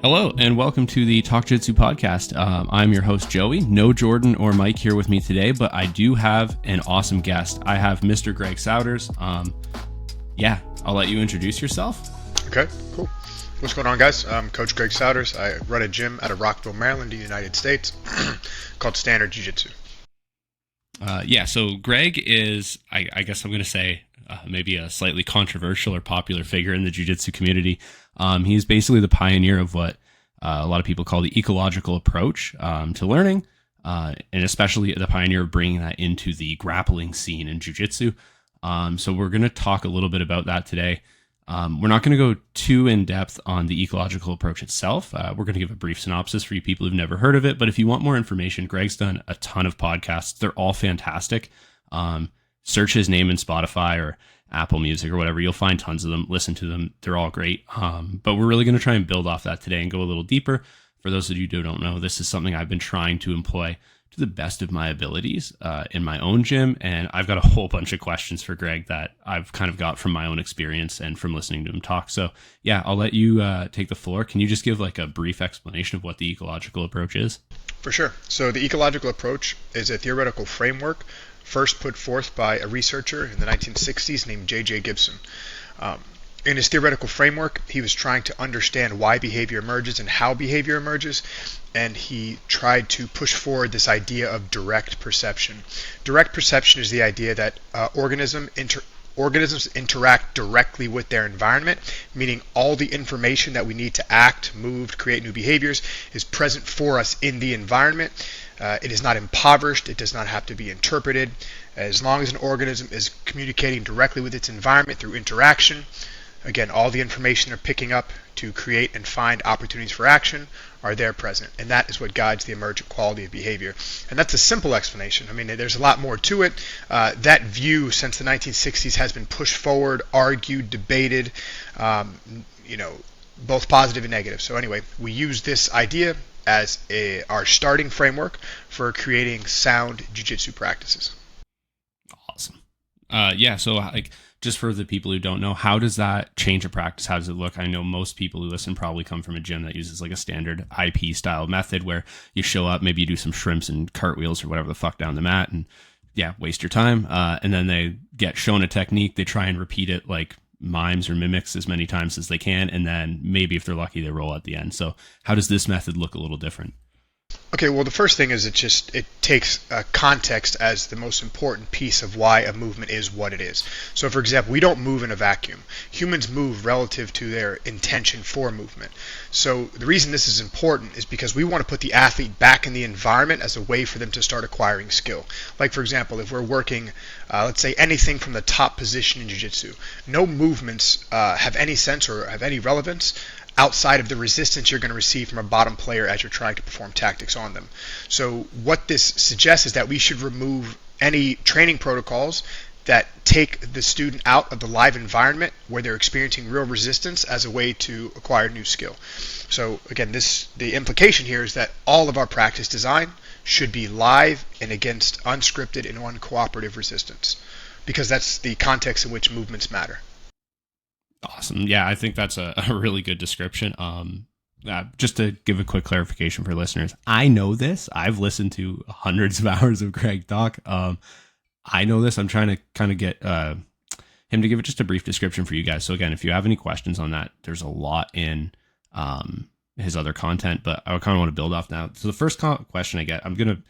Hello, and welcome to the Talk-Jitsu podcast. I'm your host, Joey. No Jordan or Mike here with me today, but I do have an awesome guest. I have Mr. Greg Souders. I'll let you introduce yourself. Okay, cool. What's going on, guys? I'm Coach Greg Souders. I run a gym out of Rockville, Maryland, in the United States called Standard Jiu-Jitsu. So Greg is, I guess I'm going to say, maybe a slightly controversial or popular figure in the jiu-jitsu community. He's basically the pioneer of what a lot of people call the ecological approach to learning, and especially the pioneer of bringing that into the grappling scene in jiu-jitsu. So we're going to talk a little bit about that today. We're not going to go too in-depth on the ecological approach itself. We're going to give a brief synopsis for you people who've never heard of it. But if you want more information, Greg's done a ton of podcasts. They're all fantastic. Search his name in Spotify or Apple Music or whatever. You'll find tons of them. Listen to them. They're all great. But we're really going to try and build off that today and go a little deeper. For those of you who don't know, this is something I've been trying to employ to the best of my abilities in my own gym. And I've got a whole bunch of questions for Greg that I've kind of got from my own experience and from listening to him talk. So yeah, I'll let you take the floor. Can you just give like a brief explanation of what the ecological approach is? For sure. So the ecological approach is a theoretical framework first put forth by a researcher in the 1960s named J.J. Gibson. In his theoretical framework, he was trying to understand why behavior emerges and how behavior emerges, and he tried to push forward this idea of direct perception. Direct perception is the idea that organisms interact directly with their environment, meaning all the information that we need to act, move, create new behaviors is present for us in the environment. It is not impoverished. It does not have to be interpreted. As long as an organism is communicating directly with its environment through interaction, again, all the information they're picking up to create and find opportunities for action are there present. And that is what guides the emergent quality of behavior. And that's a simple explanation. I mean, there's a lot more to it. That view since the 1960s has been pushed forward, argued, debated, both positive and negative. So anyway, we use this idea as our starting framework for creating sound jiu-jitsu practices. Awesome. Just for the people who don't know, how does that change a practice? How does it look? I know most people who listen probably come from a gym that uses like a standard IP style method where you show up, maybe you do some shrimps and cartwheels or whatever the fuck down the mat and waste your time. And then they get shown a technique. They try and repeat it like mimes or mimics as many times as they can. And then maybe if they're lucky, they roll at the end. So how does this method look a little different? Okay, well, the first thing is it takes context as the most important piece of why a movement is what it is. So, for example, we don't move in a vacuum. Humans move relative to their intention for movement. So the reason this is important is because we want to put the athlete back in the environment as a way for them to start acquiring skill. Like, for example, if we're working, let's say, anything from the top position in jiu-jitsu, no movements have any sense or have any relevance outside of the resistance you're going to receive from a bottom player as you're trying to perform tactics on them. So what this suggests is that we should remove any training protocols that take the student out of the live environment where they're experiencing real resistance as a way to acquire new skill. So again, the implication here is that all of our practice design should be live and against unscripted and uncooperative resistance, because that's the context in which movements matter. Awesome. Yeah, I think that's a really good description. Just to give a quick clarification for listeners, I know this. I've listened to hundreds of hours of Greg talk. I know this. I'm trying to kind of get him to give it just a brief description for you guys. So again, if you have any questions on that, there's a lot in his other content, but I kind of want to build off now. So the first question I get, I'm going to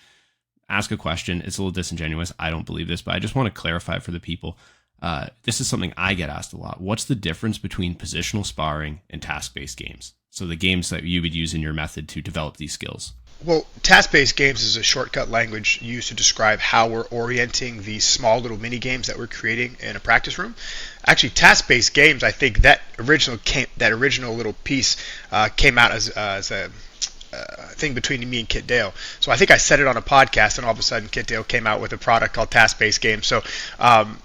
ask a question. It's a little disingenuous. I don't believe this, but I just want to clarify for the people. This is something I get asked a lot. What's the difference between positional sparring and task-based games? So the games that you would use in your method to develop these skills. Well, task-based games is a shortcut language used to describe how we're orienting these small little mini games that we're creating in a practice room. Actually, task-based games, I think that original little piece came out as a thing between me and Kit Dale. So I think I said it on a podcast, and all of a sudden Kit Dale came out with a product called Task-Based Games. So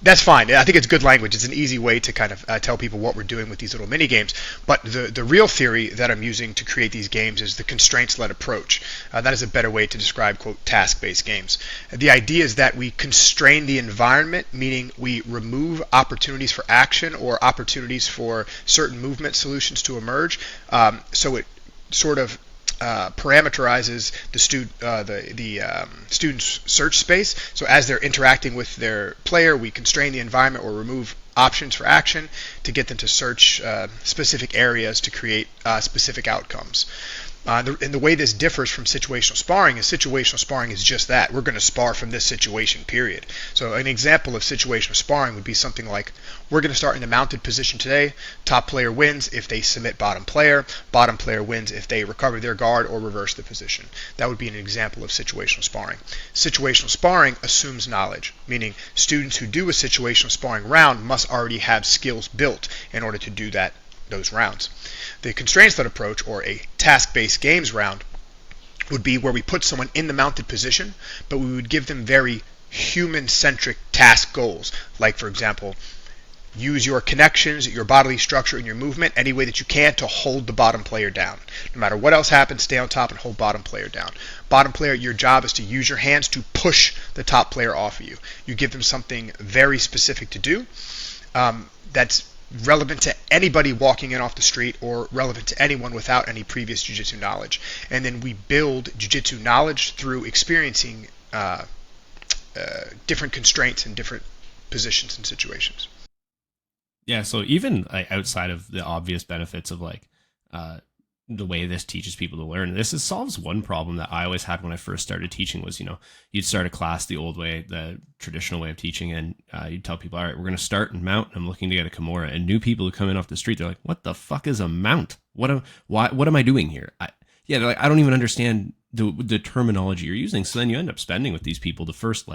that's fine. I think it's good language. It's an easy way to kind of tell people what we're doing with these little mini games. But the real theory that I'm using to create these games is the constraints-led approach. That is a better way to describe, quote, task-based games. The idea is that we constrain the environment, meaning we remove opportunities for action or opportunities for certain movement solutions to emerge, so it sort of parameterizes the student's search space. So as they're interacting with their player, we constrain the environment or remove options for action to get them to search specific areas to create specific outcomes. And the way this differs from situational sparring is just that. We're going to spar from this situation, period. So an example of situational sparring would be something like, we're going to start in the mounted position today. Top player wins if they submit bottom player. Bottom player wins if they recover their guard or reverse the position. That would be an example of situational sparring. Situational sparring assumes knowledge, meaning students who do a situational sparring round must already have skills built in order to do those rounds. The constraints-led approach, or a task-based games round, would be where we put someone in the mounted position, but we would give them very human-centric task goals. Like, for example, use your connections, your bodily structure, and your movement any way that you can to hold the bottom player down. No matter what else happens, stay on top and hold bottom player down. Bottom player, your job is to use your hands to push the top player off of you. You give them something very specific to do that's relevant to anybody walking in off the street or relevant to anyone without any previous jiu-jitsu knowledge. And then we build jiu-jitsu knowledge through experiencing different constraints in different positions and situations. Yeah, so even outside of the obvious benefits of the way this teaches people to learn, solves one problem that I always had when I first started teaching was, you'd start a class the old way, the traditional way of teaching, and you'd tell people, all right, we're going to start and mount, and I'm looking to get a Kimura. And new people who come in off the street, they're like, what the fuck is a mount? What am I doing here? They're like, I don't even understand the terminology you're using. So then you end up spending with these people the first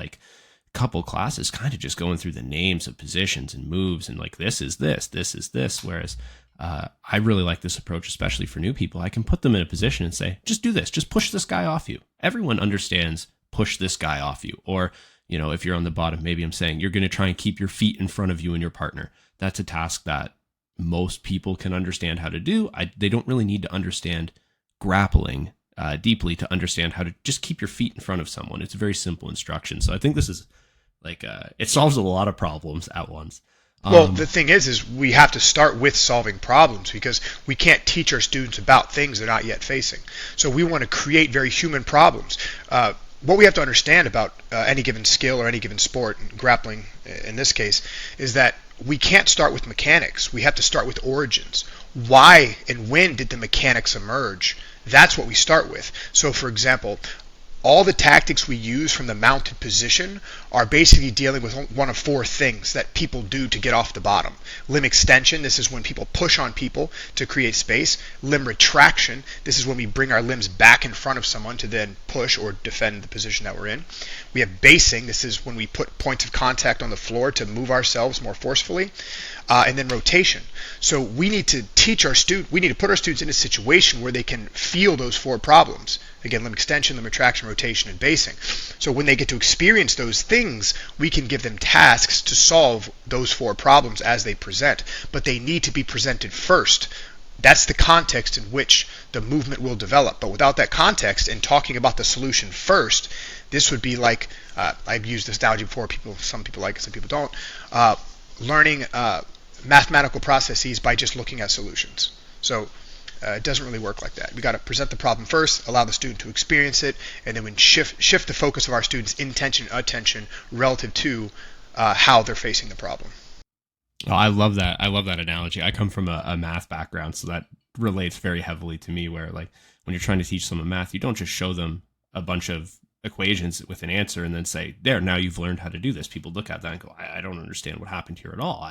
couple classes kind of just going through the names of positions and moves and this is this. Whereas I really like this approach, especially for new people. I can put them in a position and say, just do this, just push this guy off you. Everyone understands push this guy off you. Or, if you're on the bottom, maybe I'm saying you're going to try and keep your feet in front of you and your partner. That's a task that most people can understand how to do. They don't really need to understand grappling deeply to understand how to just keep your feet in front of someone. It's a very simple instruction. So I think this is it solves a lot of problems at once. Well, the thing is we have to start with solving problems, because we can't teach our students about things they're not yet facing. So we want to create very human problems. What we have to understand about any given skill or any given sport, grappling in this case, is that we can't start with mechanics. We have to start with origins. Why and when did the mechanics emerge? That's what we start with. So, for example, all the tactics we use from the mounted position are basically dealing with one of four things that people do to get off the bottom. Limb extension, this is when people push on people to create space. Limb retraction, this is when we bring our limbs back in front of someone to then push or defend the position that we're in. We have basing, this is when we put points of contact on the floor to move ourselves more forcefully. And then rotation. So we need to put our students in a situation where they can feel those four problems. Again, limb extension, limb retraction, rotation, and basing. So when they get to experience those things, we can give them tasks to solve those four problems as they present. But they need to be presented first. That's the context in which the movement will develop. But without that context and talking about the solution first, this would be like, I've used this analogy before, some people like it, some people don't, learning mathematical processes by just looking at solutions. So it doesn't really work like that. We got to present the problem first, allow the student to experience it, and then we shift the focus of our students' intention, attention relative to how they're facing the problem. Oh, I love that. I love that analogy. I come from a math background, so that relates very heavily to me, where when you're trying to teach someone math, you don't just show them a bunch of equations with an answer and then say, there, now you've learned how to do this. People look at that and go, I don't understand what happened here at all.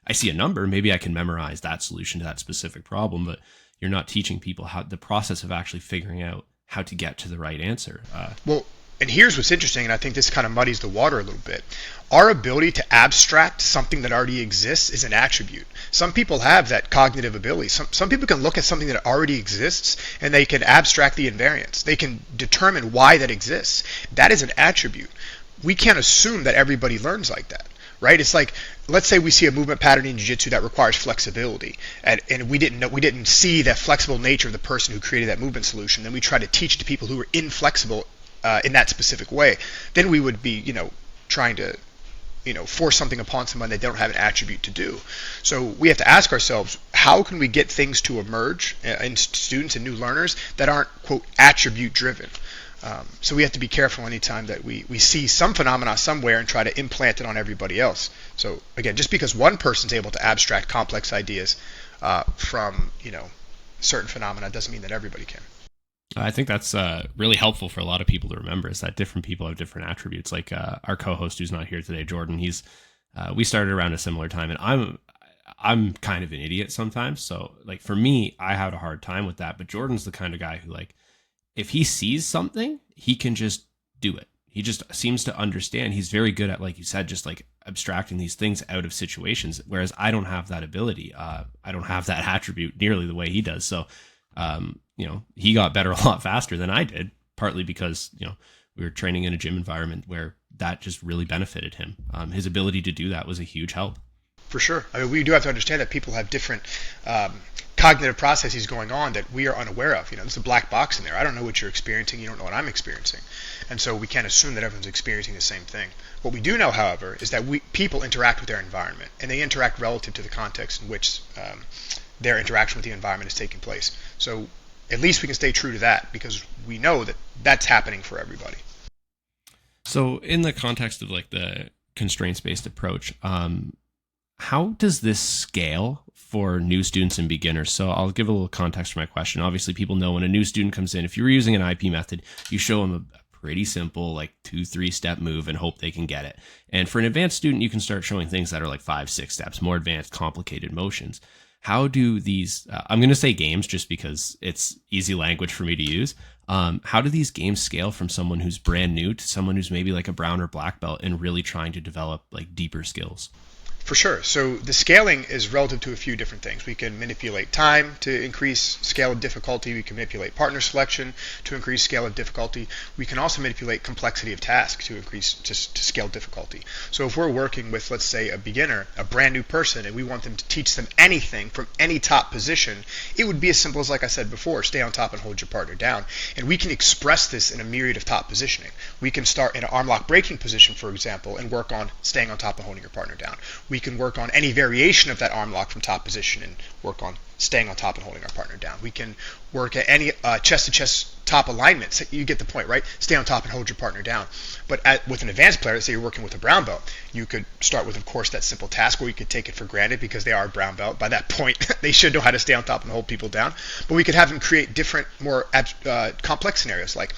I see a number, maybe I can memorize that solution to that specific problem, but you're not teaching people how the process of actually figuring out how to get to the right answer. Well, and here's what's interesting, and I think this kind of muddies the water a little bit. Our ability to abstract something that already exists is an attribute. Some people have that cognitive ability. Some people can look at something that already exists and they can abstract the invariance. They can determine why that exists. That is an attribute. We can't assume that everybody learns like that, right? It's like, let's say we see a movement pattern in jiu-jitsu that requires flexibility, and we didn't see the flexible nature of the person who created that movement solution. Then we try to teach it to people who are inflexible in that specific way. Then we would be, trying to force something upon someone they don't have an attribute to do. So we have to ask ourselves, how can we get things to emerge in students and new learners that aren't, quote, attribute driven? So we have to be careful anytime that we see some phenomena somewhere and try to implant it on everybody else. So again, just because one person's able to abstract complex ideas from certain phenomena doesn't mean that everybody can. I think that's really helpful for a lot of people to remember, is that different people have different attributes. Like our co-host who's not here today, Jordan, we started around a similar time, and I'm kind of an idiot sometimes. So like for me, I had a hard time with that. But Jordan's the kind of guy who, like, if he sees something, he can just do it. He just seems to understand. He's very good at, like you said, just like abstracting these things out of situations. Whereas I don't have that ability. I don't have that attribute nearly the way he does. So, he got better a lot faster than I did, partly because, we were training in a gym environment where that just really benefited him. His ability to do that was a huge help. For sure. I mean, we do have to understand that people have different cognitive processes going on that we are unaware of. There's a black box in there. I don't know what you're experiencing. You don't know what I'm experiencing. And so we can't assume that everyone's experiencing the same thing. What we do know, however, is that people interact with their environment, and they interact relative to the context in which their interaction with the environment is taking place. So at least we can stay true to that, because we know that that's happening for everybody. So in the context of like the constraints-based approach, how does this scale for new students and beginners? So I'll give a little context for my question. Obviously, people know when a new student comes in, if you were using an IP method, you show them a pretty simple, like 2-3 step move and hope they can get it. And for an advanced student, you can start showing things that are like 5-6 steps, more advanced, complicated motions. How do these, I'm going to say games just because it's easy language for me to use. How do these games scale from someone who's brand new to someone who's maybe like a brown or black belt and really trying to develop like deeper skills? For sure. So the scaling is relative to a few different things. We can manipulate time to increase scale of difficulty. We can manipulate partner selection to increase scale of difficulty. We can also manipulate complexity of task to increase to scale difficulty. So if we're working with, let's say, a beginner, a brand new person, and we want them to teach them anything from any top position, it would be as simple as, like I said before, stay on top and hold your partner down. And we can express this in a myriad of top positioning. We can start in an arm lock breaking position, for example, and work on staying on top and holding your partner down. We can work on any variation of that arm lock from top position and work on staying on top and holding our partner down. We can work at any chest-to-chest top alignment. So you get the point, right? Stay on top and hold your partner down. But with an advanced player, let's say you're working with a brown belt, you could start with, of course, that simple task where you could take it for granted because they are a brown belt. By that point, they should know how to stay on top and hold people down. But we could have them create different, more complex scenarios, like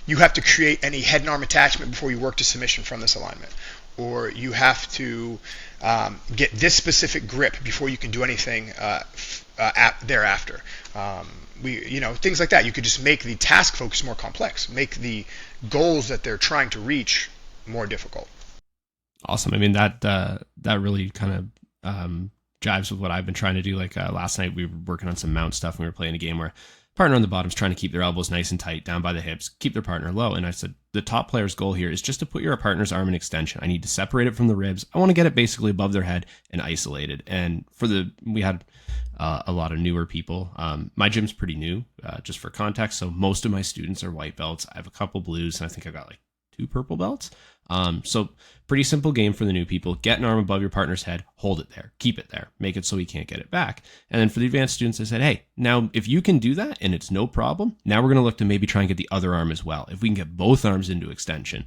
you have to create any head and arm attachment before you work to submission from this alignment. Or you have to get this specific grip before you can do anything thereafter. Things like that. You could just make the task focus more complex, make the goals that they're trying to reach more difficult. Awesome. I mean, that really kind of jives with what I've been trying to do. Like last night, we were working on some mount stuff, and we were playing a game where partner on the bottom is trying to keep their elbows nice and tight down by the hips, keep their partner low. And I said, the top player's goal here is just to put your partner's arm in extension. I need to separate it from the ribs. I want to get it basically above their head and isolated. And we had a lot of newer people. My gym's pretty new, just for context. So most of my students are white belts. I have a couple blues, and I think I've got like 2 purple belts. So pretty simple game for the new people. Get an arm above your partner's head, hold it there, keep it there, make it so he can't get it back. And then for the advanced students, I said, hey, now if you can do that and it's no problem, now we're going to look to maybe try and get the other arm as well. If we can get both arms into extension.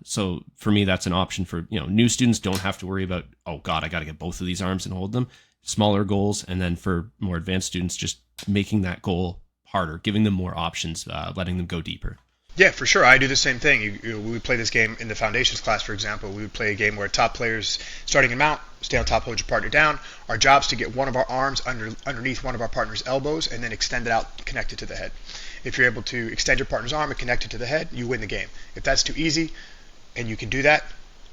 So for me, that's an option for, new students don't have to worry about, oh God, I got to get both of these arms and hold them. Smaller goals. And then for more advanced students, just making that goal harder, giving them more options, letting them go deeper. Yeah, for sure. I do the same thing. We would play this game in the foundations class, for example. We would play a game where top players starting in mount, stay on top, hold your partner down. Our job is to get one of our arms underneath one of our partner's elbows and then extend it out, connect it to the head. If you're able to extend your partner's arm and connect it to the head, you win the game. If that's too easy and you can do that,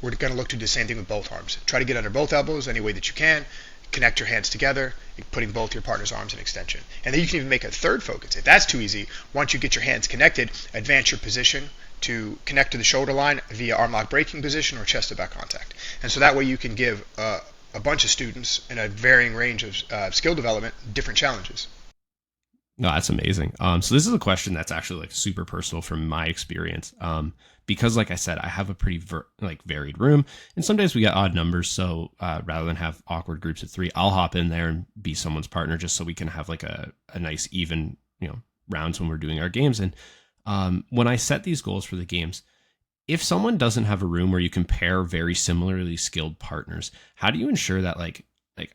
we're going to look to do the same thing with both arms. Try to get under both elbows any way that you can. Connect your hands together, putting both your partner's arms in extension. And then you can even make a third focus. If that's too easy, once you get your hands connected, advance your position to connect to the shoulder line via arm lock breaking position or chest to back contact. And so that way you can give a bunch of students in a varying range of skill development different challenges. No, that's amazing. So this is a question that's actually like super personal from my experience. Because like I said, I have a pretty varied room, and some days we get odd numbers. So rather than have awkward groups of 3, I'll hop in there and be someone's partner just so we can have like a nice even, rounds when we're doing our games. And when I set these goals for the games, if someone doesn't have a room where you can pair very similarly skilled partners, how do you ensure that like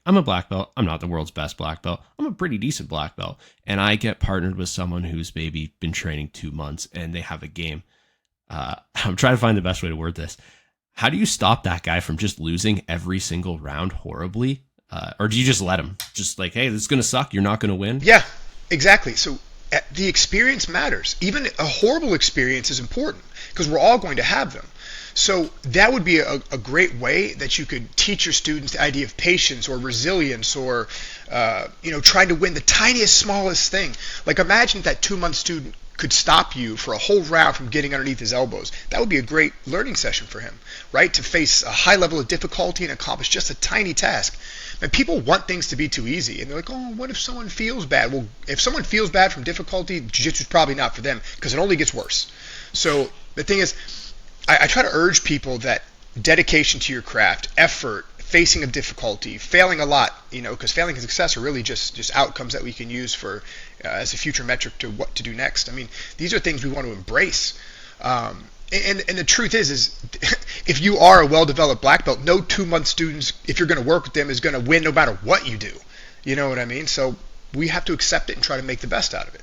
I'm a black belt, I'm not the world's best black belt, I'm a pretty decent black belt, and I get partnered with someone who's maybe been training 2 months and they have a game? I'm trying to find the best way to word this. How do you stop that guy from just losing every single round horribly? Or do you just let him? Just like, hey, this is going to suck. You're not going to win. Yeah, exactly. So the experience matters. Even a horrible experience is important because we're all going to have them. So that would be a great way that you could teach your students the idea of patience or resilience or, trying to win the tiniest, smallest thing. Like imagine that 2-month student could stop you for a whole round from getting underneath his elbows. That would be a great learning session for him, right? To face a high level of difficulty and accomplish just a tiny task. And people want things to be too easy. And they're like, oh, what if someone feels bad? Well, if someone feels bad from difficulty, jiu-jitsu is probably not for them because it only gets worse. So the thing is, I try to urge people that dedication to your craft, effort, facing of difficulty, failing a lot, because failing and success are really just outcomes that we can use for as a future metric to what to do next. I mean, these are things we want to embrace. And the truth is if you are a well-developed black belt, no 2-month students, if you're going to work with them, is going to win no matter what you do. You know what I mean? So we have to accept it and try to make the best out of it.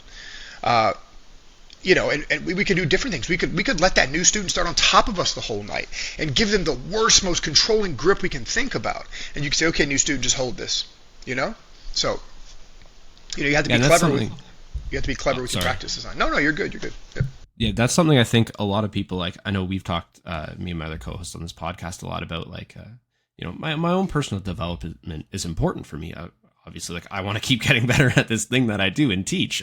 And we could do different things. We could let that new student start on top of us the whole night and give them the worst, most controlling grip we can think about. And you can say, okay, new student, just hold this. So you have to be clever. You have to be clever with your practice design. No, you're good. You're good. Yep. Yeah, that's something I think a lot of people like. I know we've talked, me and my other co-hosts on this podcast, a lot about like, my own personal development is important for me. Obviously, like I want to keep getting better at this thing that I do and teach.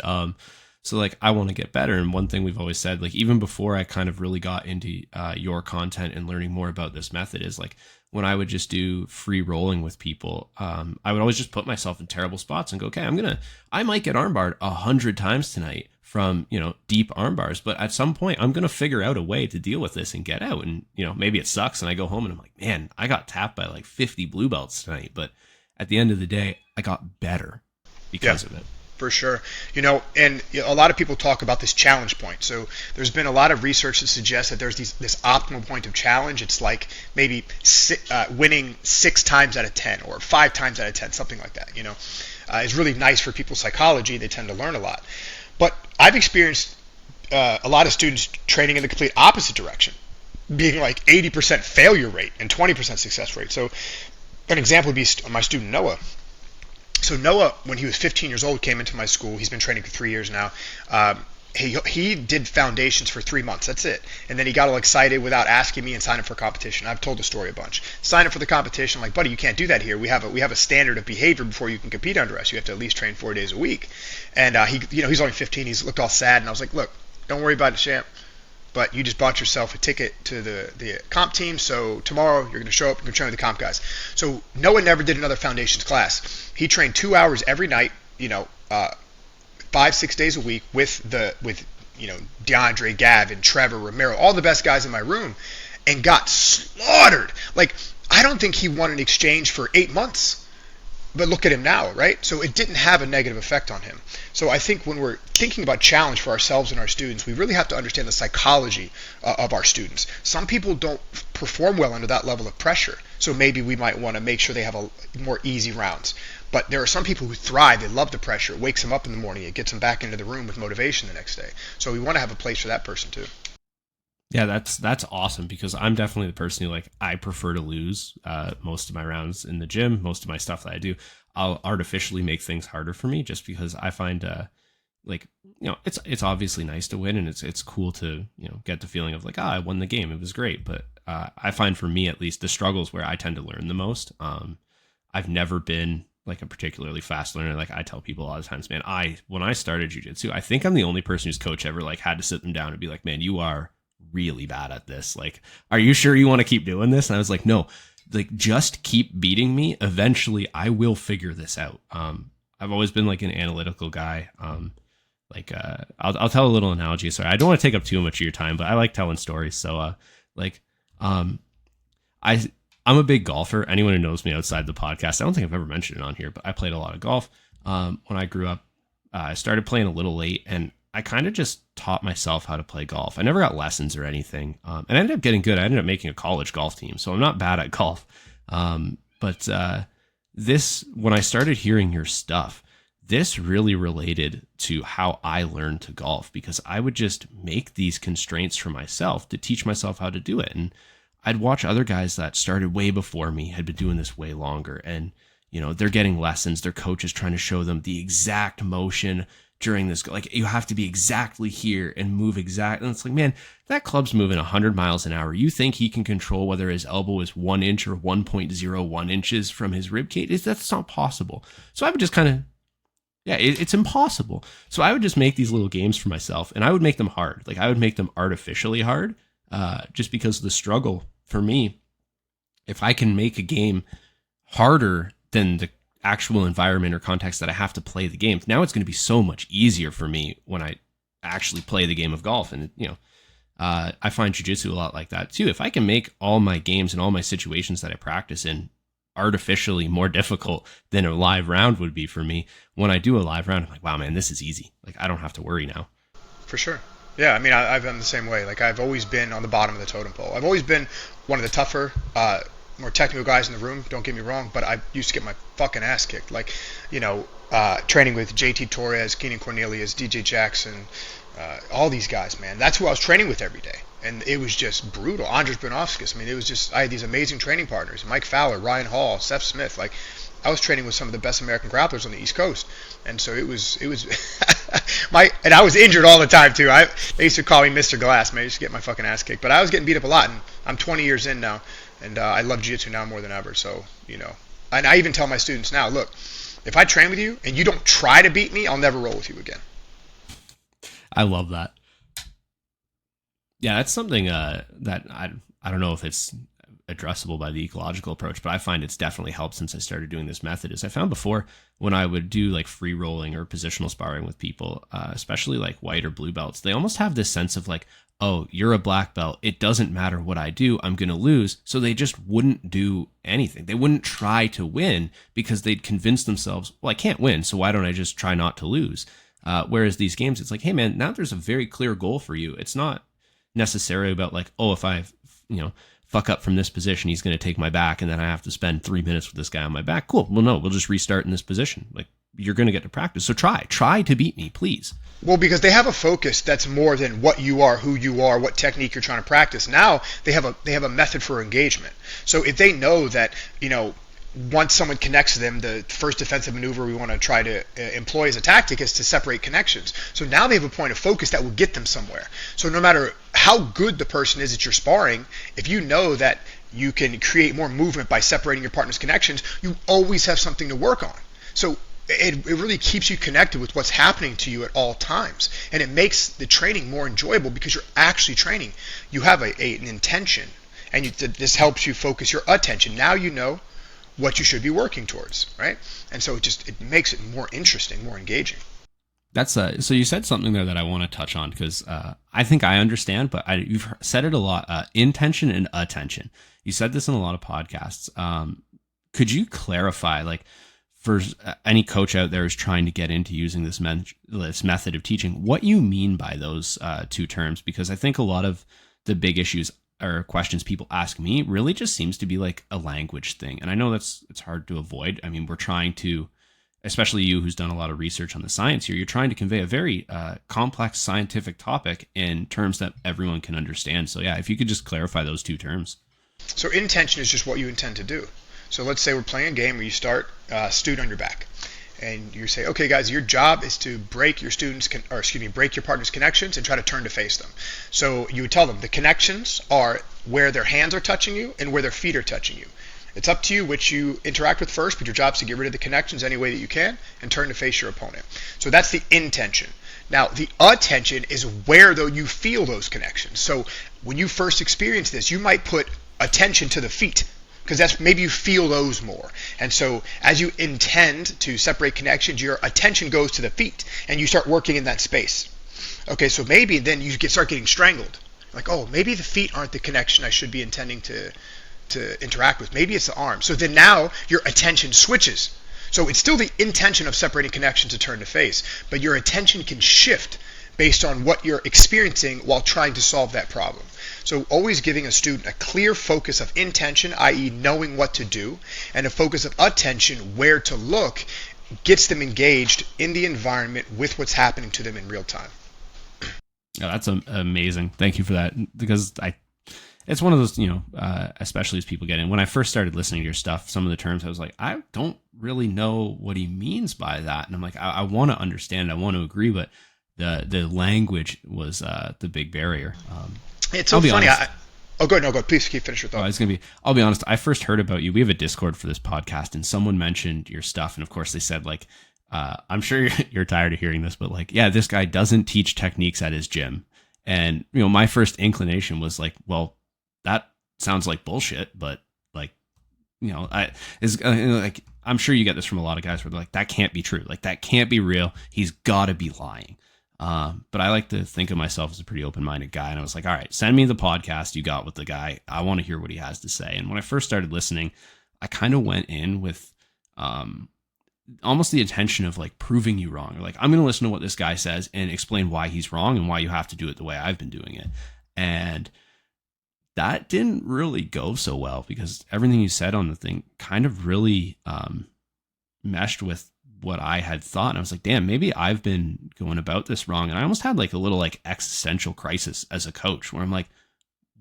So like I want to get better. And one thing we've always said, like even before I kind of really got into your content and learning more about this method is like when I would just do free rolling with people, I would always just put myself in terrible spots and go, okay, I might get armbarred 100 times tonight from, deep arm bars, but at some point I'm going to figure out a way to deal with this and get out. And, maybe it sucks and I go home and I'm like, man, I got tapped by like 50 blue belts tonight. But at the end of the day, I got better because of it. For sure. And a lot of people talk about this challenge point. So there's been a lot of research that suggests that there's this optimal point of challenge. It's like maybe winning 6 times out of 10 or 5 times out of 10, something like that. It's really nice for people's psychology. They tend to learn a lot. But I've experienced a lot of students training in the complete opposite direction, being like 80% failure rate and 20% success rate. So an example would be my student Noah. So Noah, when he was 15 years old, came into my school. He's been training for 3 years now. He did foundations for 3 months. That's it. And then he got all excited without asking me and signed up for a competition. I've told the story a bunch. Signed up for the competition. I'm like, buddy, you can't do that here. We have a standard of behavior before you can compete under us. You have to at least train 4 days a week. And he's only 15. He's looked all sad. And I was like, look, don't worry about it, champ. But you just bought yourself a ticket to the comp team, so tomorrow you're going to show up and you're train with the comp guys. So Noah never did another foundations class. He trained 2 hours every night, 5-6 days a week with DeAndre, Gavin, Trevor, Romero, all the best guys in my room, and got slaughtered. Like I don't think he won an exchange for 8 months. But look at him now, right? So it didn't have a negative effect on him. So I think when we're thinking about challenge for ourselves and our students, we really have to understand the psychology of our students. Some people don't perform well under that level of pressure. So maybe we might want to make sure they have more easy rounds. But there are some people who thrive. They love the pressure. It wakes them up in the morning. It gets them back into the room with motivation the next day. So we want to have a place for that person too. Yeah, that's awesome because I'm definitely the person who I prefer to lose most of my rounds in the gym, most of my stuff that I do. I'll artificially make things harder for me just because I find it's obviously nice to win and it's cool to get the feeling of I won the game, it was great. But I find for me at least the struggles where I tend to learn the most. I've never been a particularly fast learner. I tell people a lot of times, man, when I started jiu-jitsu, I think I'm the only person whose coach ever had to sit them down and be like, man, you are really bad at this. Are you sure you want to keep doing this? And I was like, no, just keep beating me. Eventually I will figure this out. I've always been an analytical guy. like I'll tell a little analogy. Sorry, I don't want to take up too much of your time, but I like telling stories. So like I I'm a big golfer. Anyone who knows me outside the podcast, I don't think I've ever mentioned it on here, but I played a lot of golf. When I grew up, I started playing a little late, and I kind of just taught myself how to play golf. I never got lessons or anything, and I ended up getting good. I ended up making a college golf team, so I'm not bad at golf. But this, when I started hearing your stuff, this really related to how I learned to golf, because I would just make these constraints for myself to teach myself how to do it. And I'd watch other guys that started way before me, had been doing this way longer, and they're getting lessons. Their coach is trying to show them the exact motion during this. Like, you have to be exactly here and move exact. And it's like, man, that club's moving 100 miles an hour. You think he can control whether his elbow is 1 inch or 1.01 inches from his rib cage? That's not possible. So I would just kind of, it's impossible. So I would just make these little games for myself, and I would make them hard. Like, I would make them artificially hard, just because of the struggle for me. If I can make a game harder than the actual environment or context that I have to play the game, now it's going to be so much easier for me when I actually play the game of golf. And I find jiu-jitsu a lot like that too. If I can make all my games and all my situations that I practice in artificially more difficult than a live round would be for me, when I do a live round, I'm like, wow, man, this is easy. Like, I don't have to worry now. For sure. Yeah, I mean, I've been the same way. Like, I've always been on the bottom of the totem pole. I've always been one of the tougher, more technical guys in the room, don't get me wrong, but I used to get my fucking ass kicked. Like, training with JT Torres, Keenan Cornelius, DJ Jackson, all these guys, man. That's who I was training with every day. And it was just brutal. Andres Benovskis. I mean, it was just, I had these amazing training partners. Mike Fowler, Ryan Hall, Seth Smith. Like, I was training with some of the best American grapplers on the East Coast. And so it was and I was injured all the time too. They used to call me Mr. Glass, man. I used to get my fucking ass kicked. But I was getting beat up a lot, and I'm 20 years in now, and I love jiu-jitsu now more than ever. So, and I even tell my students now, look, if I train with you and you don't try to beat me, I'll never roll with you again. I love that. Yeah, that's something that I don't know if it's addressable by the ecological approach, but I find it's definitely helped since I started doing this method. Is I found before, when I would do like free rolling or positional sparring with people, especially like white or blue belts, they almost have this sense of like, oh, you're a black belt, it doesn't matter what I do, I'm going to lose. So they just wouldn't do anything. They wouldn't try to win because they'd convince themselves, well, I can't win, so why don't I just try not to lose? Whereas these games, it's like, hey man, now there's a very clear goal for you. It's not necessarily about like, oh, if I fuck up from this position, he's going to take my back, and then I have to spend 3 minutes with this guy on my back. Cool. Well, no, we'll just restart in this position. Like, you're going to get to practice. So try to beat me, please. Well, because they have a focus that's more than what you are, who you are, what technique you're trying to practice. Now they have a method for engagement. So if they know that, once someone connects to them, the first defensive maneuver we want to try to employ as a tactic is to separate connections. So now they have a point of focus that will get them somewhere. So no matter how good the person is at your sparring, if you know that you can create more movement by separating your partner's connections, you always have something to work on. So it really keeps you connected with what's happening to you at all times. And it makes the training more enjoyable because you're actually training. You have an intention, and this helps you focus your attention. Now you know what you should be working towards, right? And so it makes it more interesting, more engaging. That's so you said something there that I want to touch on, because I think I understand, but you've said it a lot. Intention and attention. You said this in a lot of podcasts. Could you clarify, like, for any coach out there who's trying to get into using this method of teaching, what you mean by those two terms? Because I think a lot of the big issues or questions people ask me really just seems to be like a language thing. And I know it's hard to avoid. I mean, we're trying to, especially you who's done a lot of research on the science here, you're trying to convey a very complex scientific topic in terms that everyone can understand. So yeah, if you could just clarify those two terms. So intention is just what you intend to do. So let's say we're playing a game where you start student on your back. And you say, okay, guys, your job is to break your break your partner's connections and try to turn to face them. So you would tell them the connections are where their hands are touching you and where their feet are touching you. It's up to you which you interact with first, but your job is to get rid of the connections any way that you can and turn to face your opponent. So that's the intention. Now, the attention is where, though, you feel those connections. So when you first experience this, you might put attention to the feet. because that's maybe you feel those more. And so as you intend to separate connections, your attention goes to the feet and you start working in that space. Okay, so maybe then you start getting strangled. Like, oh, maybe the feet aren't the connection I should be intending to interact with. Maybe it's the arm. So then now your attention switches. So it's still the intention of separating connection to turn to face, but your attention can shift based on what you're experiencing while trying to solve that problem. So always giving a student a clear focus of intention, i.e. knowing what to do, and a focus of attention, where to look, gets them engaged in the environment with what's happening to them in real time. Yeah, that's amazing. Thank you for that. Because it's one of those, especially as people get in. When I first started listening to your stuff, some of the terms, I was like, I don't really know what he means by that. And I'm like, I want to understand, I want to agree, but the language was the big barrier. It's so funny. Go ahead. No, go. Please finish your thought. I'll be honest. I first heard about you. We have a Discord for this podcast, and someone mentioned your stuff, and of course they said like, I'm sure you're tired of hearing this, but like, yeah, this guy doesn't teach techniques at his gym. And my first inclination was like, well, that sounds like bullshit, but like, I'm sure you get this from a lot of guys where they're like, that can't be true. Like, that can't be real. He's got to be lying. But I like to think of myself as a pretty open-minded guy. And I was like, all right, send me the podcast you got with the guy. I want to hear what he has to say. And when I first started listening, I kind of went in with almost the intention of like proving you wrong. Or like, I'm going to listen to what this guy says and explain why he's wrong and why you have to do it the way I've been doing it. And that didn't really go so well, because everything you said on the thing kind of really meshed with what I had thought. And I was like, damn, maybe I've been going about this wrong. And I almost had like a little like existential crisis as a coach, where I'm like,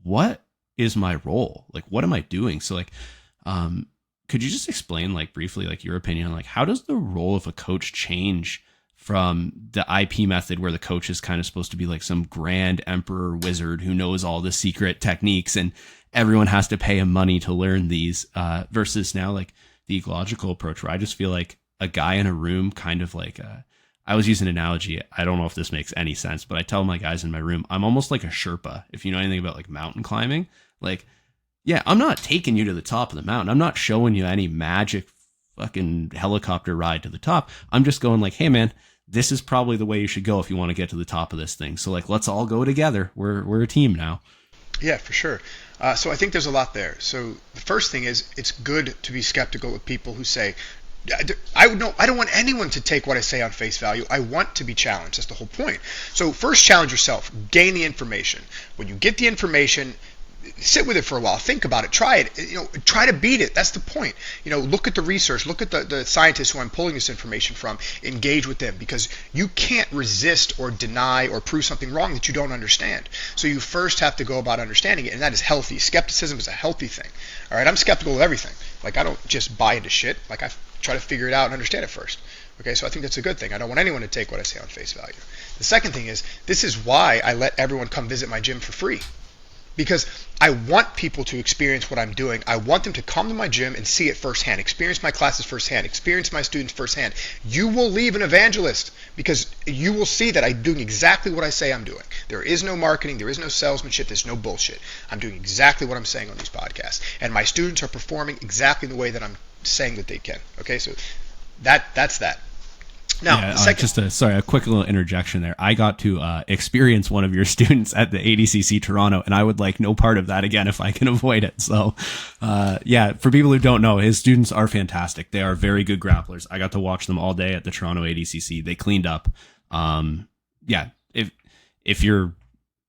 what is my role? Like, what am I doing? So like, could you just explain like briefly, like your opinion on like, how does the role of a coach change from the IP method, where the coach is kind of supposed to be like some grand emperor wizard who knows all the secret techniques and everyone has to pay him money to learn these, versus now like the ecological approach, where I just feel like a guy in a room, kind of like I was using an analogy. I don't know if this makes any sense, but I tell my guys in my room, I'm almost like a Sherpa. If you know anything about like mountain climbing, like, yeah, I'm not taking you to the top of the mountain. I'm not showing you any magic fucking helicopter ride to the top. I'm just going like, hey man, this is probably the way you should go if you want to get to the top of this thing. So like, let's all go together. We're a team now. Yeah, for sure. So I think there's a lot there. So the first thing is, it's good to be skeptical of people who say, I don't want anyone to take what I say on face value. I want to be challenged. That's the whole point. So first, challenge yourself. Gain the information. When you get the information, sit with it for a while. Think about it. Try it. Try to beat it. That's the point. Look at the research. Look at the scientists who I'm pulling this information from. Engage with them, because you can't resist or deny or prove something wrong that you don't understand. So you first have to go about understanding it, and that is healthy. Skepticism is a healthy thing. All right, I'm skeptical of everything. Like, I don't just buy into shit. Like, I try to figure it out and understand it first. Okay, so I think that's a good thing. I don't want anyone to take what I say on face value. The second thing is, this is why I let everyone come visit my gym for free. Because I want people to experience what I'm doing. I want them to come to my gym and see it firsthand, experience my classes firsthand, experience my students firsthand. You will leave an evangelist, because you will see that I'm doing exactly what I say I'm doing. There is no marketing, there is no salesmanship, there's no bullshit. I'm doing exactly what I'm saying on these podcasts. And my students are performing exactly the way that I'm saying that they can. Okay, so that's that. Now, yeah, a quick little interjection there. I got to experience one of your students at the ADCC Toronto, and I would like no part of that again if I can avoid it. So, yeah, for people who don't know, his students are fantastic. They are very good grapplers. I got to watch them all day at the Toronto ADCC. They cleaned up. Yeah, if you're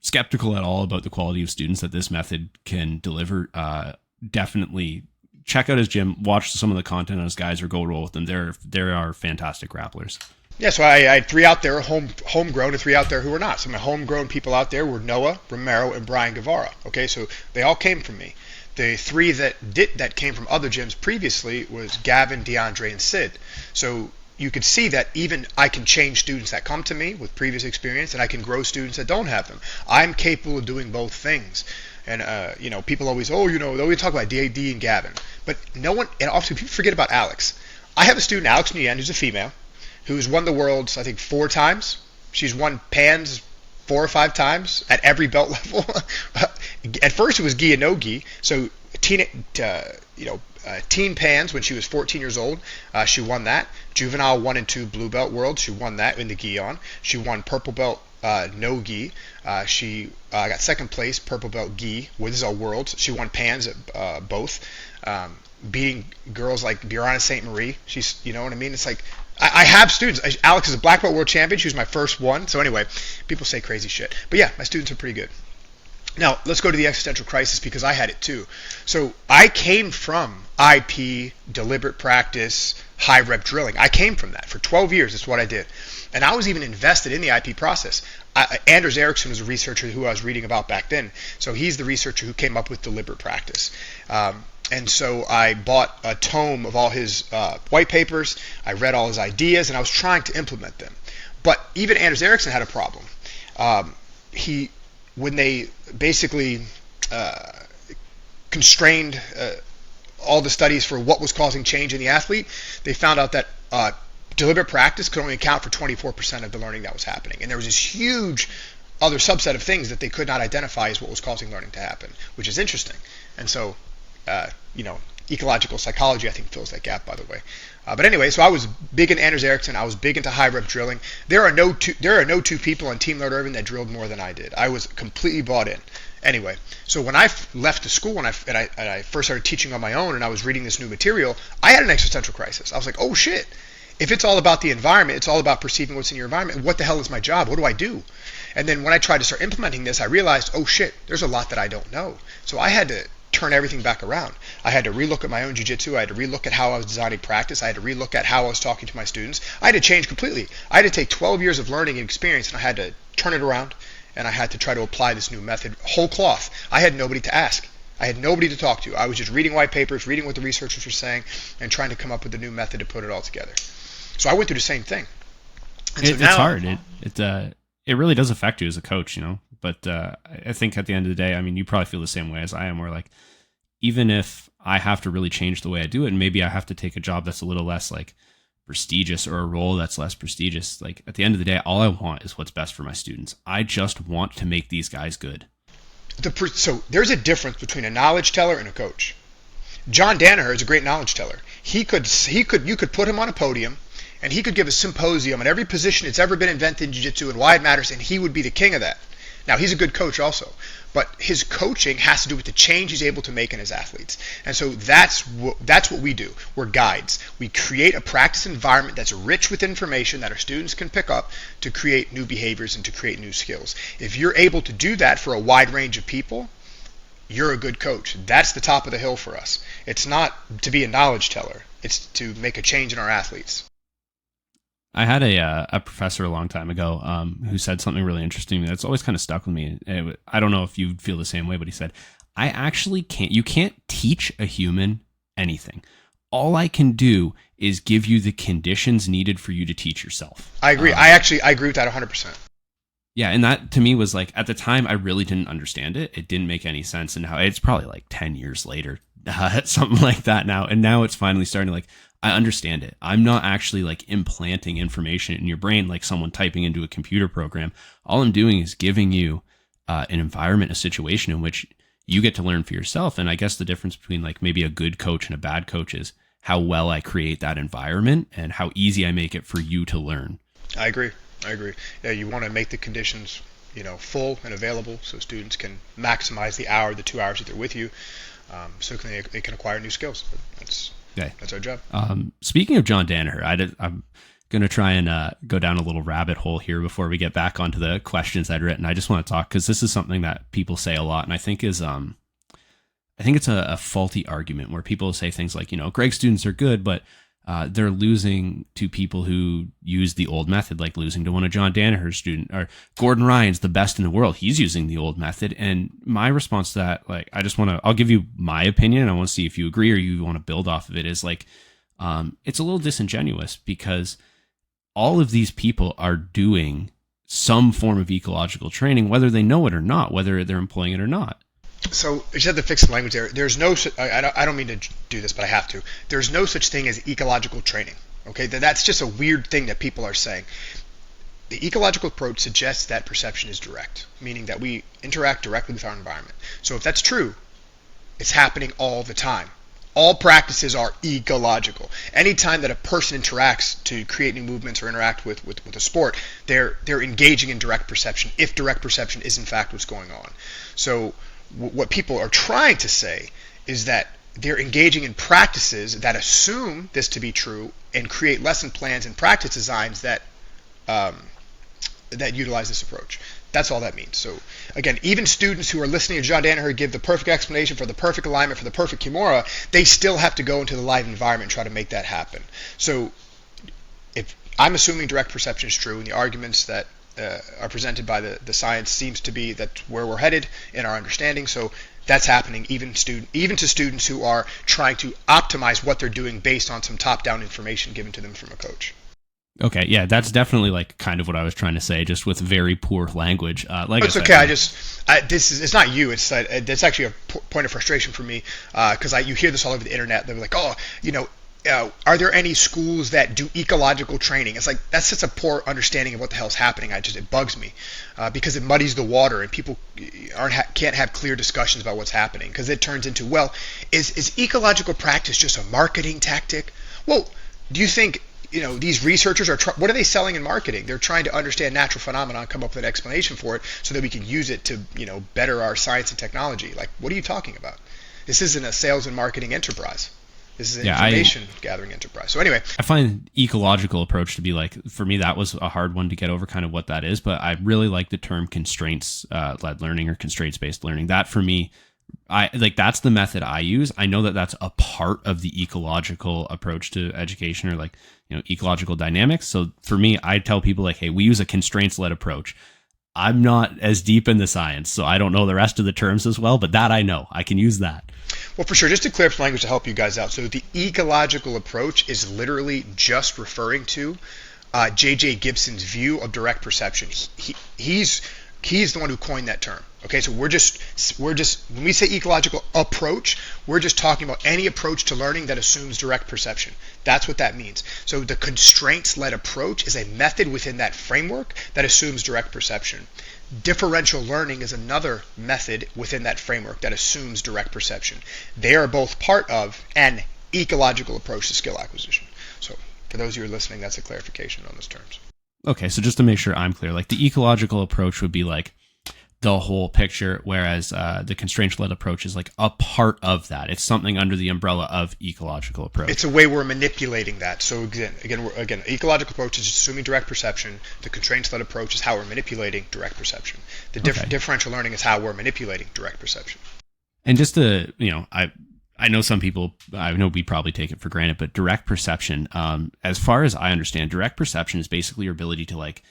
skeptical at all about the quality of students that this method can deliver, definitely check out his gym, watch some of the content on his guys, or go roll with them. They are fantastic grapplers. Yeah, so I had 3 out there, homegrown, and 3 out there who were not. So my homegrown people out there were Noah, Romero, and Brian Guevara. Okay, so they all came from me. The 3 that came from other gyms previously was Gavin, DeAndre, and Sid. So you could see that even I can change students that come to me with previous experience, and I can grow students that don't have them. I'm capable of doing both things. And, people always, they always talk about DAD and Gavin. But no one, and often people forget about Alex. I have a student, Alex Nguyen, who's a female, who's won the worlds, I think, 4 times. She's won Pans 4 or 5 times at every belt level. At first it was gi and no gi. So teen pans when she was 14 years old, she won that. Juvenile 1 and 2 blue belt world, she won that in the gi on. She won purple belt no gi. She got second place purple belt gi with a world. She won pans at both. Beating girls like Brianna St. Marie. She's, you know what I mean? It's like, I have students. Alex is a black belt world champion. She was my first one. So anyway, people say crazy shit. But yeah, my students are pretty good. Now, let's go to the existential crisis because I had it too. So I came from IP, deliberate practice, high rep drilling. I came from that. For 12 years, that's what I did. And I was even invested in the IP process. Anders Ericsson was a researcher who I was reading about back then. So he's the researcher who came up with deliberate practice. And so I bought a tome of all his white papers. I read all his ideas, and I was trying to implement them. But even Anders Ericsson had a problem. When they basically constrained all the studies for what was causing change in the athlete, they found out that deliberate practice could only account for 24% of the learning that was happening. And there was this huge other subset of things that they could not identify as what was causing learning to happen, which is interesting. And so, ecological psychology, I think, fills that gap, by the way. But anyway, so I was big in Anders Ericsson. I was big into high rep drilling. There are no two people on Team Lord Irvin that drilled more than I did. I was completely bought in. Anyway, so when I left the school and I first started teaching on my own and I was reading this new material, I had an existential crisis. I was like, oh shit. If it's all about the environment, it's all about perceiving what's in your environment. What the hell is my job? What do I do? And then when I tried to start implementing this, I realized, oh shit, there's a lot that I don't know. So I had to turn everything back around. I had to relook at my own jiu-jitsu. I had to relook at how I was designing practice. I had to relook at how I was talking to my students. I had to change completely. I had to take 12 years of learning and experience, and I had to turn it around, and I had to try to apply this new method whole cloth. I had nobody to ask. I had nobody to talk to. I was just reading white papers, reading what the researchers were saying, and trying to come up with a new method to put it all together. So I went through the same thing. It's hard. It really does affect you as a coach, you know. But I think at the end of the day, I mean, you probably feel the same way as I am, where like, even if I have to really change the way I do it, and maybe I have to take a job that's a little less like prestigious or a role that's less prestigious, like at the end of the day, all I want is what's best for my students. I just want to make these guys good. So there's a difference between a knowledge teller and a coach. John Danaher is a great knowledge teller. You could put him on a podium and he could give a symposium on every position that's ever been invented in jiu-jitsu and why it matters, and he would be the king of that. Now, he's a good coach also, but his coaching has to do with the change he's able to make in his athletes. And so that's what we do. We're guides. We create a practice environment that's rich with information that our students can pick up to create new behaviors and to create new skills. If you're able to do that for a wide range of people, you're a good coach. That's the top of the hill for us. It's not to be a knowledge teller. It's to make a change in our athletes. I had a professor a long time ago who said something really interesting that's always kind of stuck with me. I don't know if you feel the same way, but he said, you can't teach a human anything. All I can do is give you the conditions needed for you to teach yourself. I agree. I agree with that 100%. Yeah, and that to me was like, at the time, I really didn't understand it. It didn't make any sense. And how it's probably like 10 years later, something like that now. And now it's finally starting to like, I understand it. I'm not actually like implanting information in your brain like someone typing into a computer program. All I'm doing is giving you an environment, a situation in which you get to learn for yourself. And I guess the difference between like maybe a good coach and a bad coach is how well I create that environment and how easy I make it for you to learn. I agree. Yeah, you want to make the conditions, full and available so students can maximize the hour, the 2 hours that they're with you, so they can acquire new skills. That's our job. Speaking of John Danaher, I'm going to try and go down a little rabbit hole here before we get back onto the questions I'd written. I just want to talk because this is something that people say a lot, and I think it's a faulty argument where people say things like, Greg's students are good, but they're losing to people who use the old method, like losing to one of John Danaher's students, or Gordon Ryan's the best in the world. He's using the old method. And my response to that, like, I'll give you my opinion. I want to see if you agree or you want to build off of it, is like, it's a little disingenuous because all of these people are doing some form of ecological training, whether they know it or not, whether they're employing it or not. So you just have to fix the language there. There's no, I don't mean to do this, but I have to. There's no such thing as ecological training. Okay, that's just a weird thing that people are saying. the ecological approach suggests that perception is direct, meaning that we interact directly with our environment. So if that's true, it's happening all the time. All practices are ecological. Anytime that a person interacts to create new movements or interact with a sport, they're engaging in direct perception, if direct perception is in fact what's going on. So what people are trying to say is that they're engaging in practices that assume this to be true and create lesson plans and practice designs that that utilize this approach. That's all that means. So again, even students who are listening to John Danaher give the perfect explanation for the perfect alignment for the perfect Kimura, they still have to go into the live environment and try to make that happen. So if I'm assuming direct perception is true, and the arguments that are presented by the science seems to be that where we're headed in our understanding. So that's happening even to students who are trying to optimize what they're doing based on some top-down information given to them from a coach. Okay, yeah, that's definitely like kind of what I was trying to say, just with very poor language. It's okay. It's not you. It's actually a point of frustration for me because you hear this all over the internet. They're like, oh, are there any schools that do ecological training? It's like that's such a poor understanding of what the hell is happening. It bugs me because it muddies the water and people can't have clear discussions about what's happening because it turns into, well, is ecological practice just a marketing tactic? Well, do you think these researchers what are they selling in marketing? They're trying to understand natural phenomena and come up with an explanation for it so that we can use it to better our science and technology. Like, what are you talking about? This isn't a sales and marketing enterprise. This is an information gathering enterprise. So anyway, I find ecological approach to be like, for me, that was a hard one to get over kind of what that is, but I really like the term constraints-led learning or constraints-based learning. That for me, that's the method I use. I know that that's a part of the ecological approach to education, or like, ecological dynamics. So for me, I tell people like, hey, we use a constraints-led approach. I'm not as deep in the science, so I don't know the rest of the terms as well, but that I know. I can use that. Well, for sure, just to clear up some language to help you guys out. So the ecological approach is literally just referring to J.J. Gibson's view of direct perception. He's the one who coined that term. Okay, so we're just when we say ecological approach, we're just talking about any approach to learning that assumes direct perception. That's what that means. So the constraints-led approach is a method within that framework that assumes direct perception. Differential learning is another method within that framework that assumes direct perception. They are both part of an ecological approach to skill acquisition. So for those of you who are listening, that's a clarification on those terms. Okay, so just to make sure I'm clear, like the ecological approach would be like the whole picture, whereas the constraint-led approach is like a part of that. It's something under the umbrella of ecological approach. It's a way we're manipulating that. So again, ecological approach is assuming direct perception. The constraints-led approach is how we're manipulating direct perception. The differential learning is how we're manipulating direct perception. And just to, I know some people, I know we probably take it for granted, but direct perception, as far as I understand, direct perception is basically your ability to like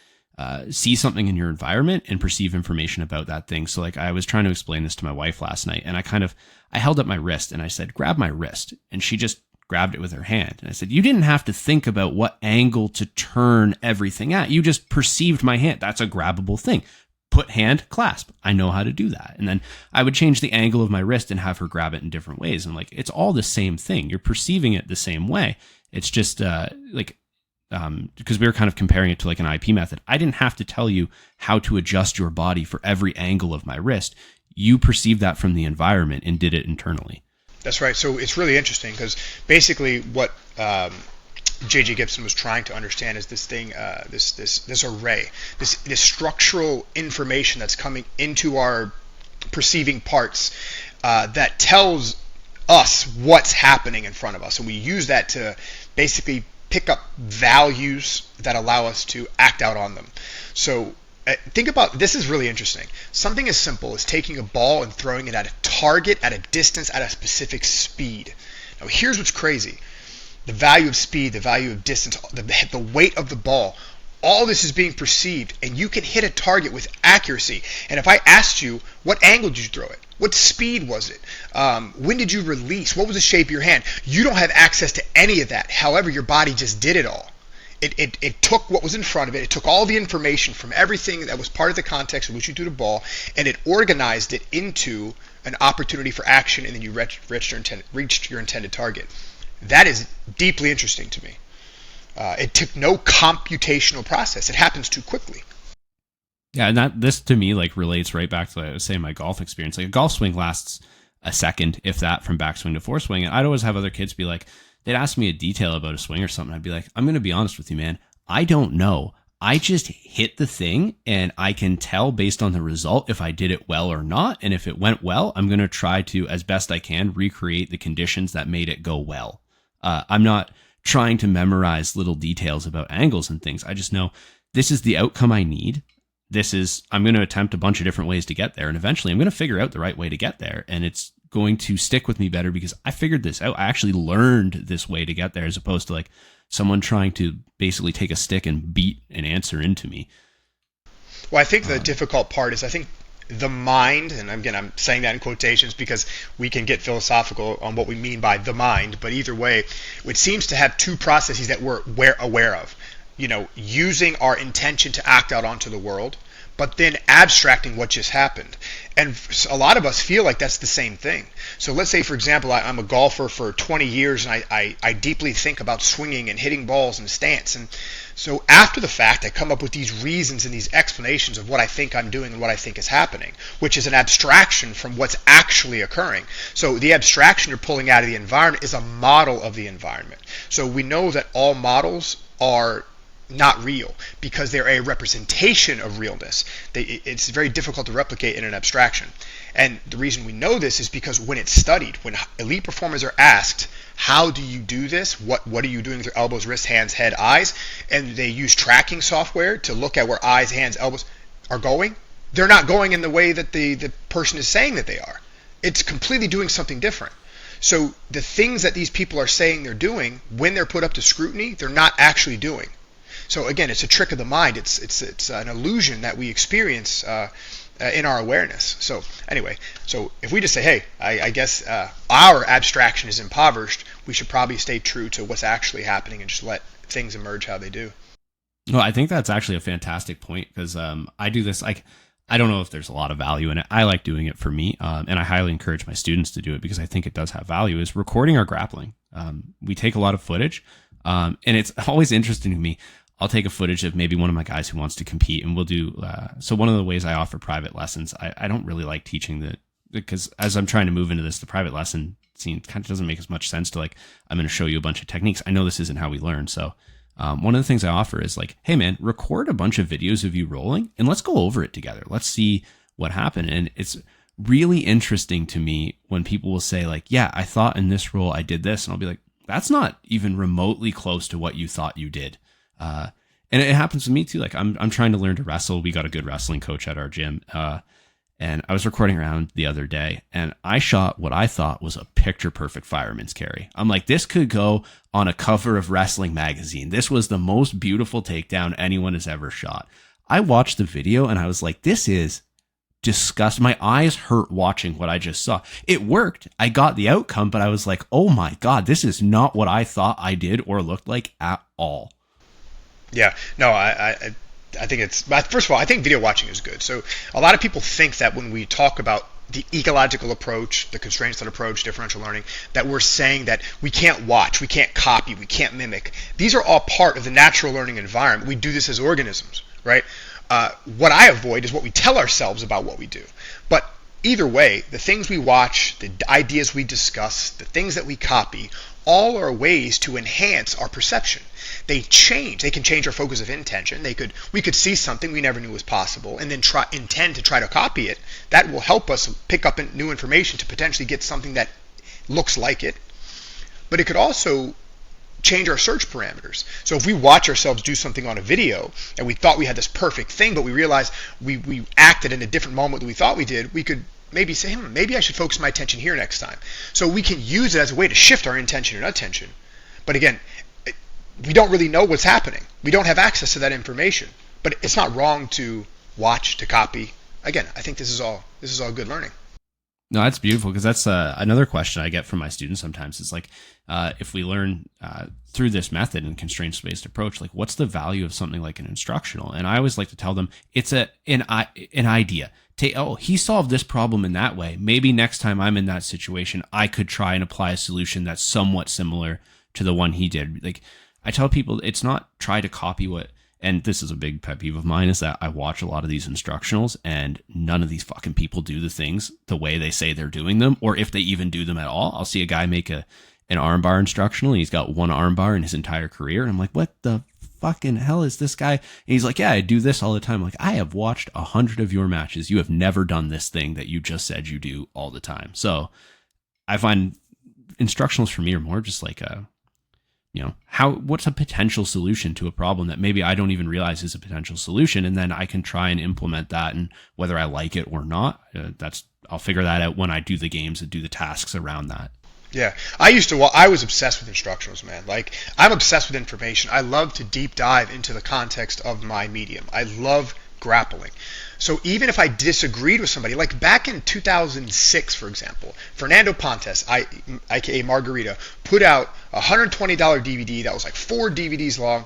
see something in your environment and perceive information about that thing. So like I was trying to explain this to my wife last night, and I held up my wrist and I said, grab my wrist. And she just grabbed it with her hand. And I said, you didn't have to think about what angle to turn everything at. You just perceived my hand. That's a grabbable thing. Put hand, clasp. I know how to do that. And then I would change the angle of my wrist and have her grab it in different ways. And like, it's all the same thing. You're perceiving it the same way. It's just because we were kind of comparing it to like an IP method. I didn't have to tell you how to adjust your body for every angle of my wrist. You perceived that from the environment and did it internally. That's right. So it's really interesting because basically what J.J. Gibson was trying to understand is this thing, this array, this structural information that's coming into our perceiving parts that tells us what's happening in front of us. And we use that to basically pick up values that allow us to act out on them. So think about, this is really interesting. Something as simple as taking a ball and throwing it at a target at a distance at a specific speed. Now here's what's crazy. The value of speed, the value of distance, the weight of the ball, all this is being perceived, and you can hit a target with accuracy. And if I asked you, what angle did you throw it? What speed was it? When did you release? What was the shape of your hand? You don't have access to any of that. However, your body just did it all. It took what was in front of it. It took all the information from everything that was part of the context in which you threw the ball, and it organized it into an opportunity for action, and then you reached your intended target. That is deeply interesting to me. It took no computational process. It happens too quickly. Yeah, and this to me like relates right back to, like I was saying, my golf experience. Like a golf swing lasts a second, if that, from backswing to foreswing. And I'd always have other kids be like, they'd ask me a detail about a swing or something. I'd be like, I'm going to be honest with you, man. I don't know. I just hit the thing and I can tell based on the result if I did it well or not. And if it went well, I'm going to try to, as best I can, recreate the conditions that made it go well. I'm not trying to memorize little details about angles and things. I just know this is the outcome I need. I'm going to attempt a bunch of different ways to get there. And eventually I'm going to figure out the right way to get there. And it's going to stick with me better because I figured this out. I actually learned this way to get there, as opposed to like someone trying to basically take a stick and beat an answer into me. Well, I think the difficult part is, I think the mind, and again, I'm saying that in quotations because we can get philosophical on what we mean by the mind, but either way, it seems to have two processes that we're aware of. Using our intention to act out onto the world, but then abstracting what just happened. And a lot of us feel like that's the same thing. So let's say, for example, I'm a golfer for 20 years and I deeply think about swinging and hitting balls and stance. And so after the fact, I come up with these reasons and these explanations of what I think I'm doing and what I think is happening, which is an abstraction from what's actually occurring. So the abstraction you're pulling out of the environment is a model of the environment. So we know that all models are not real because they're a representation of realness. It's very difficult to replicate in an abstraction. And the reason we know this is because when it's studied, when elite performers are asked, how do you do this? What are you doing with your elbows, wrists, hands, head, eyes? And they use tracking software to look at where eyes, hands, elbows are going. They're not going in the way that the person is saying that they are. It's completely doing something different. So the things that these people are saying they're doing, when they're put up to scrutiny, they're not actually doing. So again, it's a trick of the mind. It's an illusion that we experience in our awareness. So anyway, so if we just say, hey, I guess our abstraction is impoverished, we should probably stay true to what's actually happening and just let things emerge how they do. Well, I think that's actually a fantastic point because I do this. I don't know if there's a lot of value in it. I like doing it for me, and I highly encourage my students to do it because I think it does have value. Is recording our grappling. We take a lot of footage, and it's always interesting to me. I'll take a footage of maybe one of my guys who wants to compete, and we'll do. So one of the ways I offer private lessons, I don't really like teaching because as I'm trying to move into this, the private lesson scene kind of doesn't make as much sense to like, I'm going to show you a bunch of techniques. I know this isn't how we learn. So one of the things I offer is like, hey man, record a bunch of videos of you rolling and let's go over it together. Let's see what happened. And it's really interesting to me when people will say like, yeah, I thought in this roll I did this. And I'll be like, that's not even remotely close to what you thought you did. And it happens to me too. Like I'm trying to learn to wrestle. We got a good wrestling coach at our gym. And I was recording around the other day and I shot what I thought was a picture perfect fireman's carry. I'm like, this could go on a cover of Wrestling Magazine. This was the most beautiful takedown anyone has ever shot. I watched the video and I was like, this is disgusting. My eyes hurt watching what I just saw. It worked. I got the outcome, but I was like, oh my God, this is not what I thought I did or looked like at all. Yeah, no, I think it's, first of all, I think video watching is good. So a lot of people think that when we talk about the ecological approach, the constraint-led approach, differential learning, that we're saying that we can't watch, we can't copy, we can't mimic. These are all part of the natural learning environment. We do this as organisms, right? What I avoid is what we tell ourselves about what we do. But either way, the things we watch, the ideas we discuss, the things that we copy, all are ways to enhance our perception. They change. They can change our focus of intention. We could see something we never knew was possible and then intend to try to copy it. That will help us pick up new information to potentially get something that looks like it. But it could also change our search parameters. So if we watch ourselves do something on a video and we thought we had this perfect thing, but we realized we acted in a different moment than we thought we did, we could maybe say, maybe I should focus my attention here next time. So we can use it as a way to shift our intention and attention. But again, we don't really know what's happening. We don't have access to that information. But it's not wrong to watch, to copy. Again, I think this is all good learning. No, that's beautiful because that's another question I get from my students sometimes is like, if we learn through this method and constraints-based approach, like what's the value of something like an instructional? And I always like to tell them it's an idea. He solved this problem in that way. Maybe next time I'm in that situation, I could try and apply a solution that's somewhat similar to the one he did. Like I tell people it's not try to copy what, and this is a big pet peeve of mine, is that I watch a lot of these instructionals and none of these fucking people do the things the way they say they're doing them, or if they even do them at all. I'll see a guy make an armbar instructional and he's got one armbar in his entire career. And I'm like, what the fucking hell is this guy? And he's like, yeah, I do this all the time. I'm like, I have watched 100 of your matches. You have never done this thing that you just said you do all the time. So I find instructionals for me are more just like what's a potential solution to a problem that maybe I don't even realize is a potential solution, and then I can try and implement that, and whether I like it or not, I'll figure that out when I do the games and do the tasks around that. Yeah, I was obsessed with instructionals, man. Like, I'm obsessed with information. I love to deep dive into the context of my medium. I love grappling. So even if I disagreed with somebody, like back in 2006, for example, Fernando Pontes, aka Margarita, put out a $120 DVD that was like 4 DVDs long.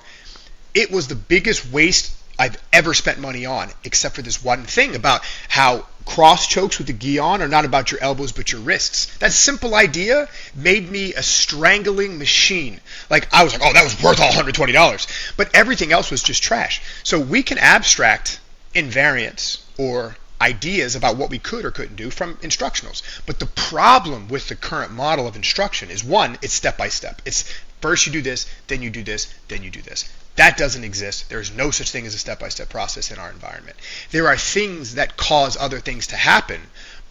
It was the biggest waste I've ever spent money on, except for this one thing about how cross chokes with the gi on are not about your elbows but your wrists. That simple idea made me a strangling machine. Like, I was like, oh, that was worth all $120. But everything else was just trash. So we can abstract invariants or ideas about what we could or couldn't do from instructionals. But the problem with the current model of instruction is, one, it's step by step. It's first you do this, then you do this, then you do this. That doesn't exist. There is no such thing as a step-by-step process in our environment. There are things that cause other things to happen,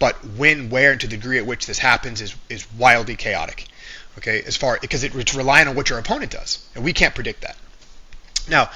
but when, where, and to the degree at which this happens is wildly chaotic. Okay, because it's relying on what your opponent does, and we can't predict that. Now,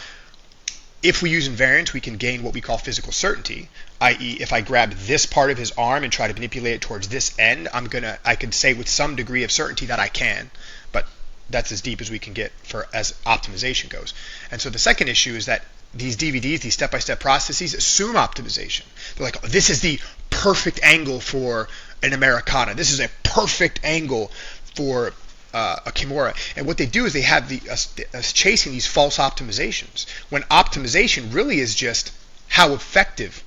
if we use invariants, we can gain what we call physical certainty, i.e., if I grab this part of his arm and try to manipulate it towards this end, I can say with some degree of certainty that I can, but that's as deep as we can get for as optimization goes. And so the second issue is that these DVDs, these step-by-step processes, assume optimization. They're like, oh, this is the perfect angle for an Americana. This is a perfect angle for a Kimura. And what they do is they have us chasing these false optimizations, when optimization really is just how effective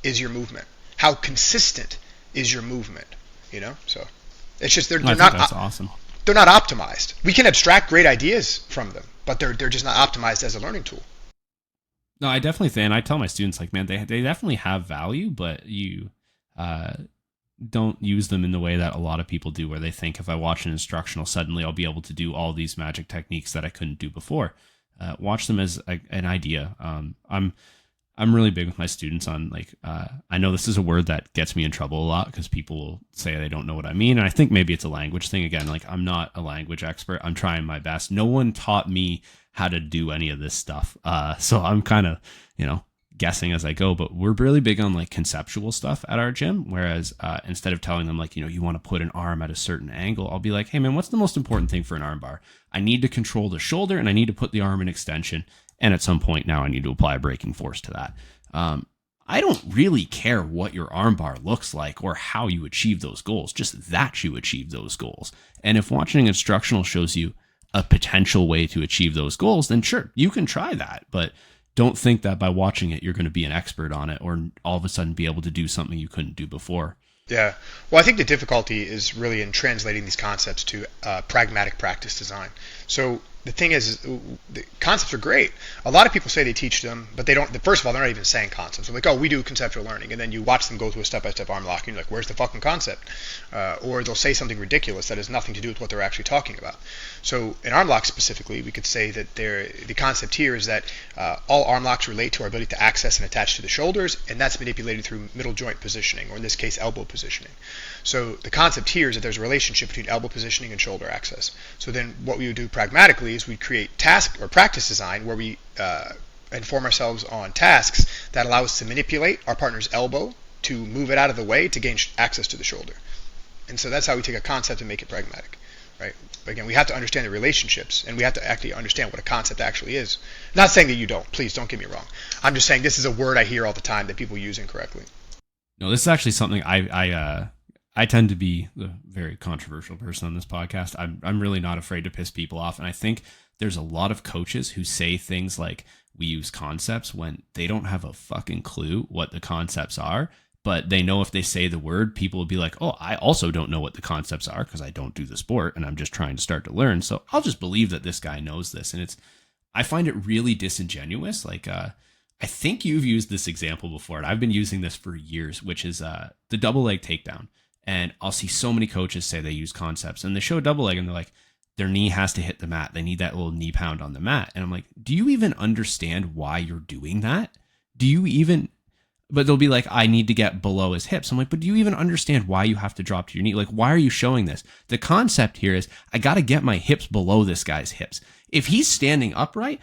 is your movement, how consistent is your movement. So it's just they're not. That's awesome. They're not optimized. We can abstract great ideas from them, but they're just not optimized as a learning tool. No, I definitely think, and I tell my students, like, man, they definitely have value, but you don't use them in the way that a lot of people do, where they think if I watch an instructional, suddenly I'll be able to do all these magic techniques that I couldn't do before. Watch them as an idea. I'm really big with my students on, like, I know this is a word that gets me in trouble a lot because people will say they don't know what I mean. And I think maybe it's a language thing. Again, like, I'm not a language expert. I'm trying my best. No one taught me how to do any of this stuff. So I'm kind of, guessing as I go, but we're really big on, like, conceptual stuff at our gym. Whereas instead of telling them, like, you want to put an arm at a certain angle, I'll be like, hey man, what's the most important thing for an arm bar? I need to control the shoulder and I need to put the arm in extension. And at some point now I need to apply a braking force to that. I don't really care what your armbar looks like or how you achieve those goals, just that you achieve those goals. And if watching an instructional shows you a potential way to achieve those goals, then sure, you can try that. But don't think that by watching it, you're going to be an expert on it or all of a sudden be able to do something you couldn't do before. Yeah. Well, I think the difficulty is really in translating these concepts to pragmatic practice design. So the thing is, the concepts are great. A lot of people say they teach them, but they don't. First of all, they're not even saying concepts. They're like, oh, we do conceptual learning. And then you watch them go through a step-by-step arm lock, and you're like, where's the fucking concept? Or they'll say something ridiculous that has nothing to do with what they're actually talking about. So in arm lock specifically, we could say that the concept here is that all arm locks relate to our ability to access and attach to the shoulders, and that's manipulated through middle joint positioning, or in this case, elbow positioning. So the concept here is that there's a relationship between elbow positioning and shoulder access. So then what we would do pragmatically is we create task or practice design where we inform ourselves on tasks that allow us to manipulate our partner's elbow to move it out of the way to gain access to the shoulder. And so that's how we take a concept and make it pragmatic, right? But again, we have to understand the relationships, and we have to actually understand what a concept actually is. Not saying that you don't. Please don't get me wrong. I'm just saying this is a word I hear all the time that people use incorrectly. No, this is actually something I tend to be the very controversial person on this podcast. I'm really not afraid to piss people off, and I think there's a lot of coaches who say things like we use concepts when they don't have a fucking clue what the concepts are. but they know if they say the word, people will be like, oh, I also don't know what the concepts are because I don't do the sport and I'm just trying to start to learn. So I'll just believe that this guy knows this. And I find it really disingenuous. Like, I think you've used this example before, and I've been using this for years, which is the double leg takedown. And I'll see so many coaches say they use concepts and they show a double leg and they're like, their knee has to hit the mat. They need that little knee pound on the mat. And I'm like, do you even understand why you're doing that? But they'll be like, I need to get below his hips. I'm like, but do you even understand why you have to drop to your knee? Like, why are you showing this? The concept here is I got to get my hips below this guy's hips. If he's standing upright,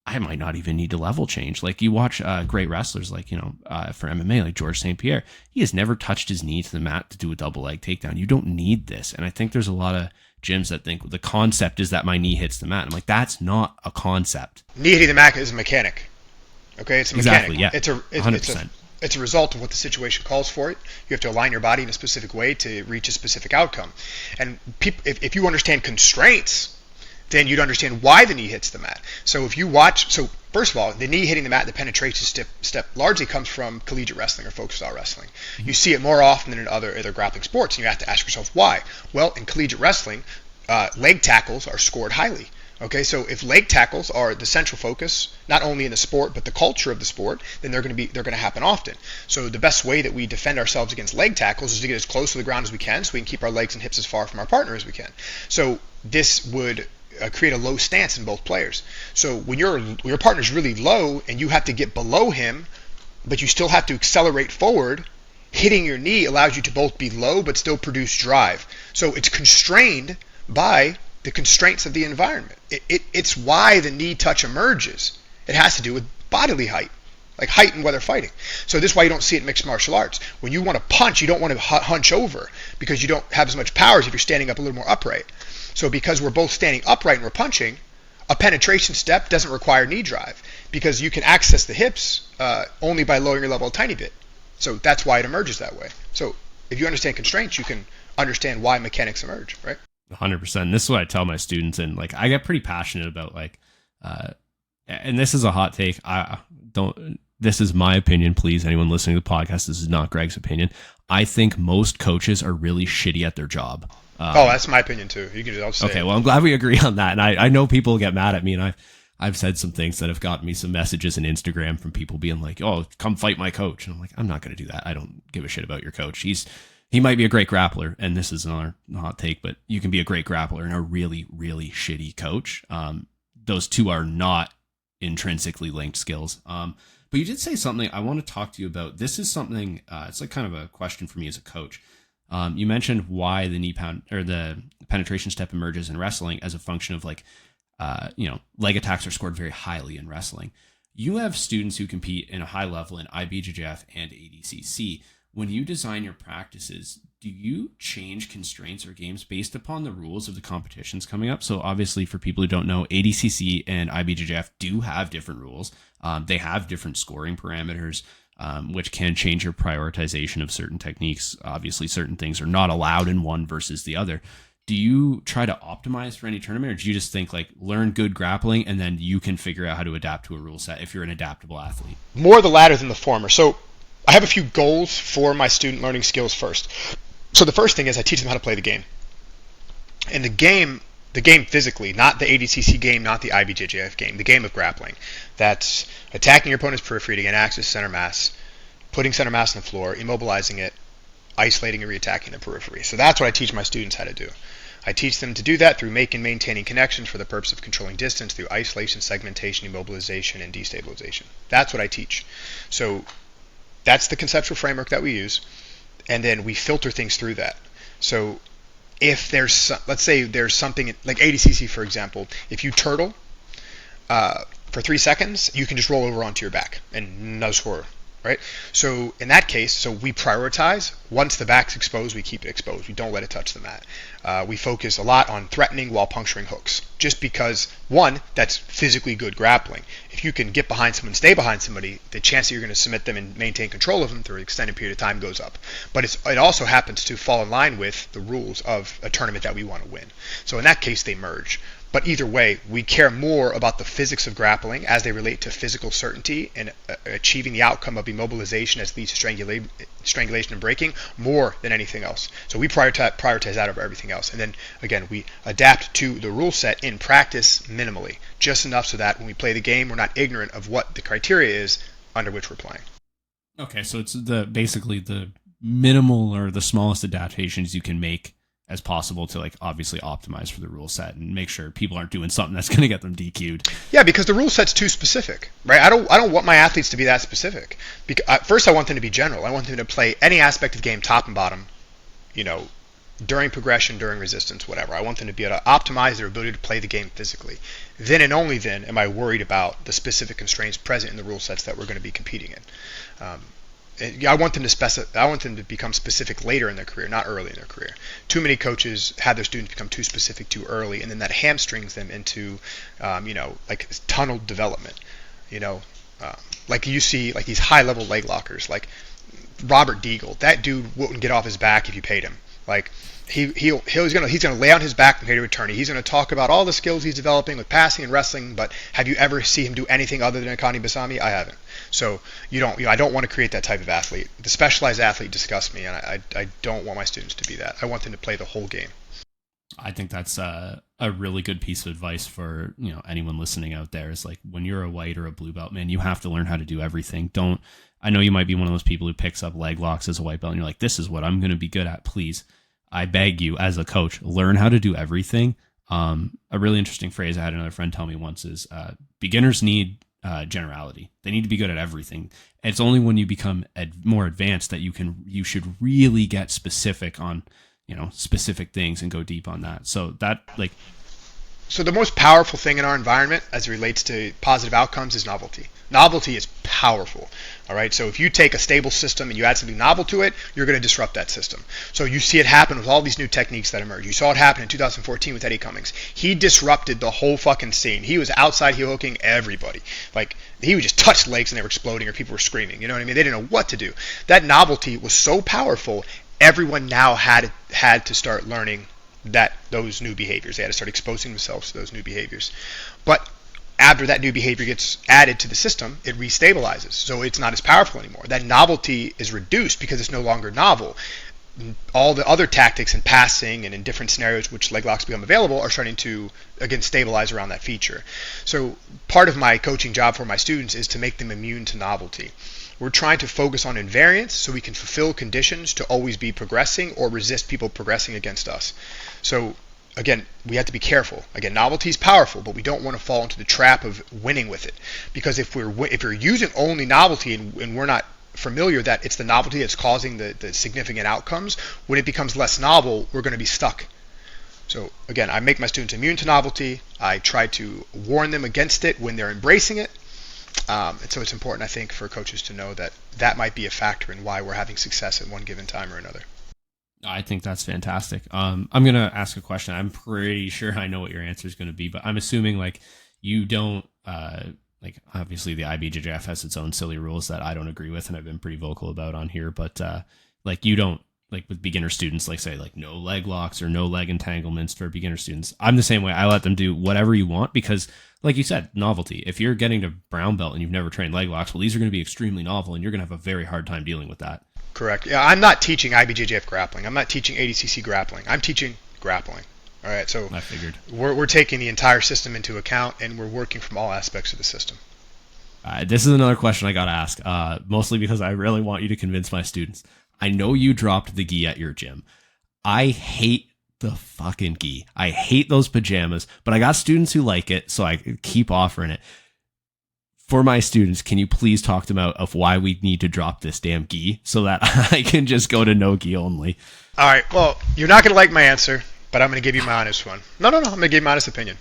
I might not even need to level change. Like you watch great wrestlers like, for MMA, like George St. Pierre, he has never touched his knee to the mat to do a double leg takedown. You don't need this. And I think there's a lot of gyms that think the concept is that my knee hits the mat. I'm like, that's not a concept. Knee hitting the mat is a mechanic. Okay, it's a mechanic. Exactly, yeah. 100%. It's a result of what the situation calls for it. You have to align your body in a specific way to reach a specific outcome. And if you understand constraints, then you'd understand why the knee hits the mat. So first of all, the knee hitting the mat, the penetration step largely comes from collegiate wrestling or folk style wrestling. Mm-hmm. You see it more often than in other grappling sports, and you have to ask yourself why. Well, in collegiate wrestling, leg tackles are scored highly. Okay, so if leg tackles are the central focus, not only in the sport but the culture of the sport, then they're going to happen often. So the best way that we defend ourselves against leg tackles is to get as close to the ground as we can, so we can keep our legs and hips as far from our partner as we can. So this would create a low stance in both players. So when your partner's really low and you have to get below him, but you still have to accelerate forward, hitting your knee allows you to both be low but still produce drive. So it's constrained by the constraints of the environment. It's why the knee touch emerges. It has to do with bodily height, like height and whether fighting. So this is why you don't see it in mixed martial arts. When you want to punch, you don't want to hunch over because you don't have as much power as if you're standing up a little more upright. So because we're both standing upright and we're punching, a penetration step doesn't require knee drive because you can access the hips only by lowering your level a tiny bit. So that's why it emerges that way. So if you understand constraints, you can understand why mechanics emerge, right? 100%. This is what I tell my students, and like I get pretty passionate about and this is a hot take. This is my opinion, please. Anyone listening to the podcast, this is not Greg's opinion. I think most coaches are really shitty at their job. That's my opinion too. I'll say okay, it. well, I'm glad we agree on that. And I know people get mad at me, and I've said some things that have gotten me some messages on Instagram from people being like, "Oh, come fight my coach," and I'm like, I'm not going to do that. I don't give a shit about your coach. He might be a great grappler, and this is another hot take, but you can be a great grappler and a really, really shitty coach. Those two are not intrinsically linked skills. But you did say something I want to talk to you about. This is something, it's like kind of a question for me as a coach. You mentioned why the knee pound or the penetration step emerges in wrestling as a function of leg attacks are scored very highly in wrestling. You have students who compete in a high level in IBJJF and ADCC. When you design your practices, do you change constraints or games based upon the rules of the competitions coming up? So obviously for people who don't know, ADCC and IBJJF do have different rules. They have different scoring parameters, which can change your prioritization of certain techniques. Obviously certain things are not allowed in one versus the other. Do you try to optimize for any tournament, or do you just think like learn good grappling and then you can figure out how to adapt to a rule set if you're an adaptable athlete? More the latter than the former. So I have a few goals for my student learning skills first. So the first thing is I teach them how to play the game. And the game physically, not the ADCC game, not the IBJJF game, the game of grappling. That's attacking your opponent's periphery to gain access to center mass, putting center mass on the floor, immobilizing it, isolating and reattacking the periphery. So that's what I teach my students how to do. I teach them to do that through making and maintaining connections for the purpose of controlling distance through isolation, segmentation, immobilization, and destabilization. That's what I teach. So that's the conceptual framework that we use, and then we filter things through that. So if let's say there's something like ADCC, for example, if you turtle for 3 seconds, you can just roll over onto your back and no score, right? So in that case, we prioritize once the back's exposed, we keep it exposed. We don't let it touch the mat. We focus a lot on threatening while puncturing hooks, just because, one, that's physically good grappling. If you can get behind someone, stay behind somebody, the chance that you're going to submit them and maintain control of them through an extended period of time goes up. But it also happens to fall in line with the rules of a tournament that we want to win. So in that case, they merge. But either way, we care more about the physics of grappling as they relate to physical certainty and achieving the outcome of immobilization as leads to strangulation and breaking more than anything else. So we prioritize that over everything else. And then, again, we adapt to the rule set in practice minimally, just enough so that when we play the game, we're not ignorant of what the criteria is under which we're playing. Okay, so it's basically the minimal or the smallest adaptations you can make as possible to, like, obviously optimize for the rule set and make sure people aren't doing something that's going to get them DQ'd. Yeah, because the rule set's too specific, right? I don't want my athletes to be that specific. First, I want them to be general. I want them to play any aspect of the game, top and bottom, during progression, during resistance, whatever. I want them to be able to optimize their ability to play the game physically. Then and only then am I worried about the specific constraints present in the rule sets that we're going to be competing in. I want them to become specific later in their career, not early in their career. Too many coaches have their students become too specific too early, and then that hamstrings them into, like tunnel development. Like you see, like these high-level leg lockers, like Robert Deagle. That dude wouldn't get off his back if you paid him. Like he's gonna lay on his back from here to eternity. He's gonna talk about all the skills he's developing with passing and wrestling. But have you ever seen him do anything other than Akani Basami? I haven't. So I don't want to create that type of athlete. The specialized athlete disgusts me, and I don't want my students to be that. I want them to play the whole game. I think that's a really good piece of advice for anyone listening out there. Is like, when you're a white or a blue belt, man, you have to learn how to do everything. I know you might be one of those people who picks up leg locks as a white belt, and you're like, this is what I'm going to be good at. Please, I beg you, as a coach, learn how to do everything. A really interesting phrase I had another friend tell me once is beginners need generality. They need to be good at everything. It's only when you become more advanced that you should really get specific on specific things and go deep on that. So the most powerful thing in our environment as it relates to positive outcomes is novelty. Novelty is powerful. All right. So if you take a stable system and you add something novel to it, you're going to disrupt that system. So you see it happen with all these new techniques that emerge. You saw it happen in 2014 with Eddie Cummings. He disrupted the whole fucking scene. He was outside heel hooking everybody. Like, he would just touch legs and they were exploding or people were screaming. You know what I mean? They didn't know what to do. That novelty was so powerful. Everyone now had to start learning those new behaviors. They had to start exposing themselves to those new behaviors. But after that new behavior gets added to the system, it restabilizes. So it's not as powerful anymore. That novelty is reduced because it's no longer novel. All the other tactics in passing and in different scenarios which leg locks become available are starting to, again, stabilize around that feature. So part of my coaching job for my students is to make them immune to novelty. We're trying to focus on invariance so we can fulfill conditions to always be progressing or resist people progressing against us. So again, we have to be careful. Again, novelty is powerful, but we don't want to fall into the trap of winning with it. Because if you're using only novelty and we're not familiar that it's the novelty that's causing the significant outcomes, when it becomes less novel, we're going to be stuck. So again, I make my students immune to novelty. I try to warn them against it when they're embracing it. And so it's important, I think, for coaches to know that might be a factor in why we're having success at one given time or another. I think that's fantastic. I'm going to ask a question. I'm pretty sure I know what your answer is going to be, but I'm assuming like you don't, obviously the IBJJF has its own silly rules that I don't agree with and I've been pretty vocal about on here, but you don't, like with beginner students, like say like no leg locks or no leg entanglements for beginner students. I'm the same way. I let them do whatever you want because, like you said, novelty. If you're getting to brown belt and you've never trained leg locks, well, these are going to be extremely novel and you're going to have a very hard time dealing with that. Correct. Yeah, I'm not teaching IBJJF grappling. I'm not teaching ADCC grappling. I'm teaching grappling. All right. So I figured we're taking the entire system into account and we're working from all aspects of the system. This is another question I got to ask, mostly because I really want you to convince my students. I know you dropped the gi at your gym. I hate the fucking gi. I hate those pajamas, but I got students who like it, so I keep offering it. For my students, can you please talk to them of why we need to drop this damn gi so that I can just go to no gi only? All right. Well, you're not going to like my answer, but I'm going to give you my honest one. No. I'm going to give you my honest opinion.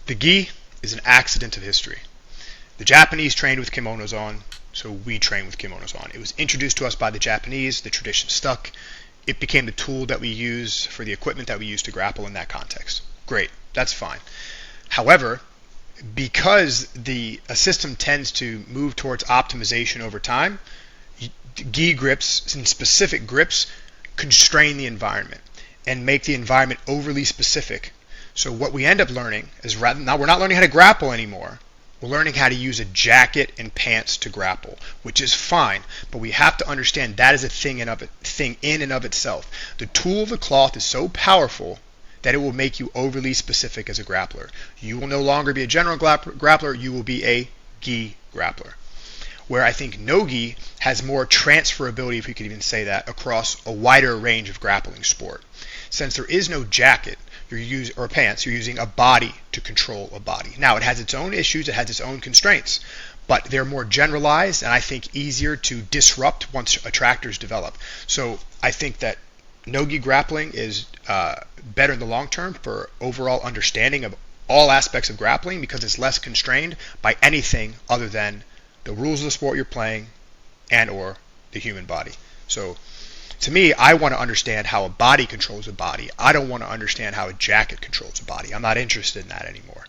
The gi is an accident of history. The Japanese trained with kimonos on. So we train with kimonos on. It was introduced to us by the Japanese. The tradition stuck. It became the tool that we use for the equipment that we use to grapple in that context. Great, that's fine. However, because a system tends to move towards optimization over time, gi grips and specific grips constrain the environment and make the environment overly specific. So what we end up learning is now we're not learning how to grapple anymore. We're learning how to use a jacket and pants to grapple, which is fine, but we have to understand that is a thing in and of itself. The tool of the cloth is so powerful that it will make you overly specific as a grappler. You will no longer be a general grappler, you will be a gi grappler. Where I think no-gi has more transferability, if we could even say that, across a wider range of grappling sport. Since there is no jacket or pants, you're using a body to control a body. Now, it has its own issues, it has its own constraints, but they're more generalized and I think easier to disrupt once attractors develop. So I think that no-gi grappling is better in the long term for overall understanding of all aspects of grappling because it's less constrained by anything other than the rules of the sport you're playing and or the human body. So to me, I want to understand how a body controls a body. I don't want to understand how a jacket controls a body. I'm not interested in that anymore.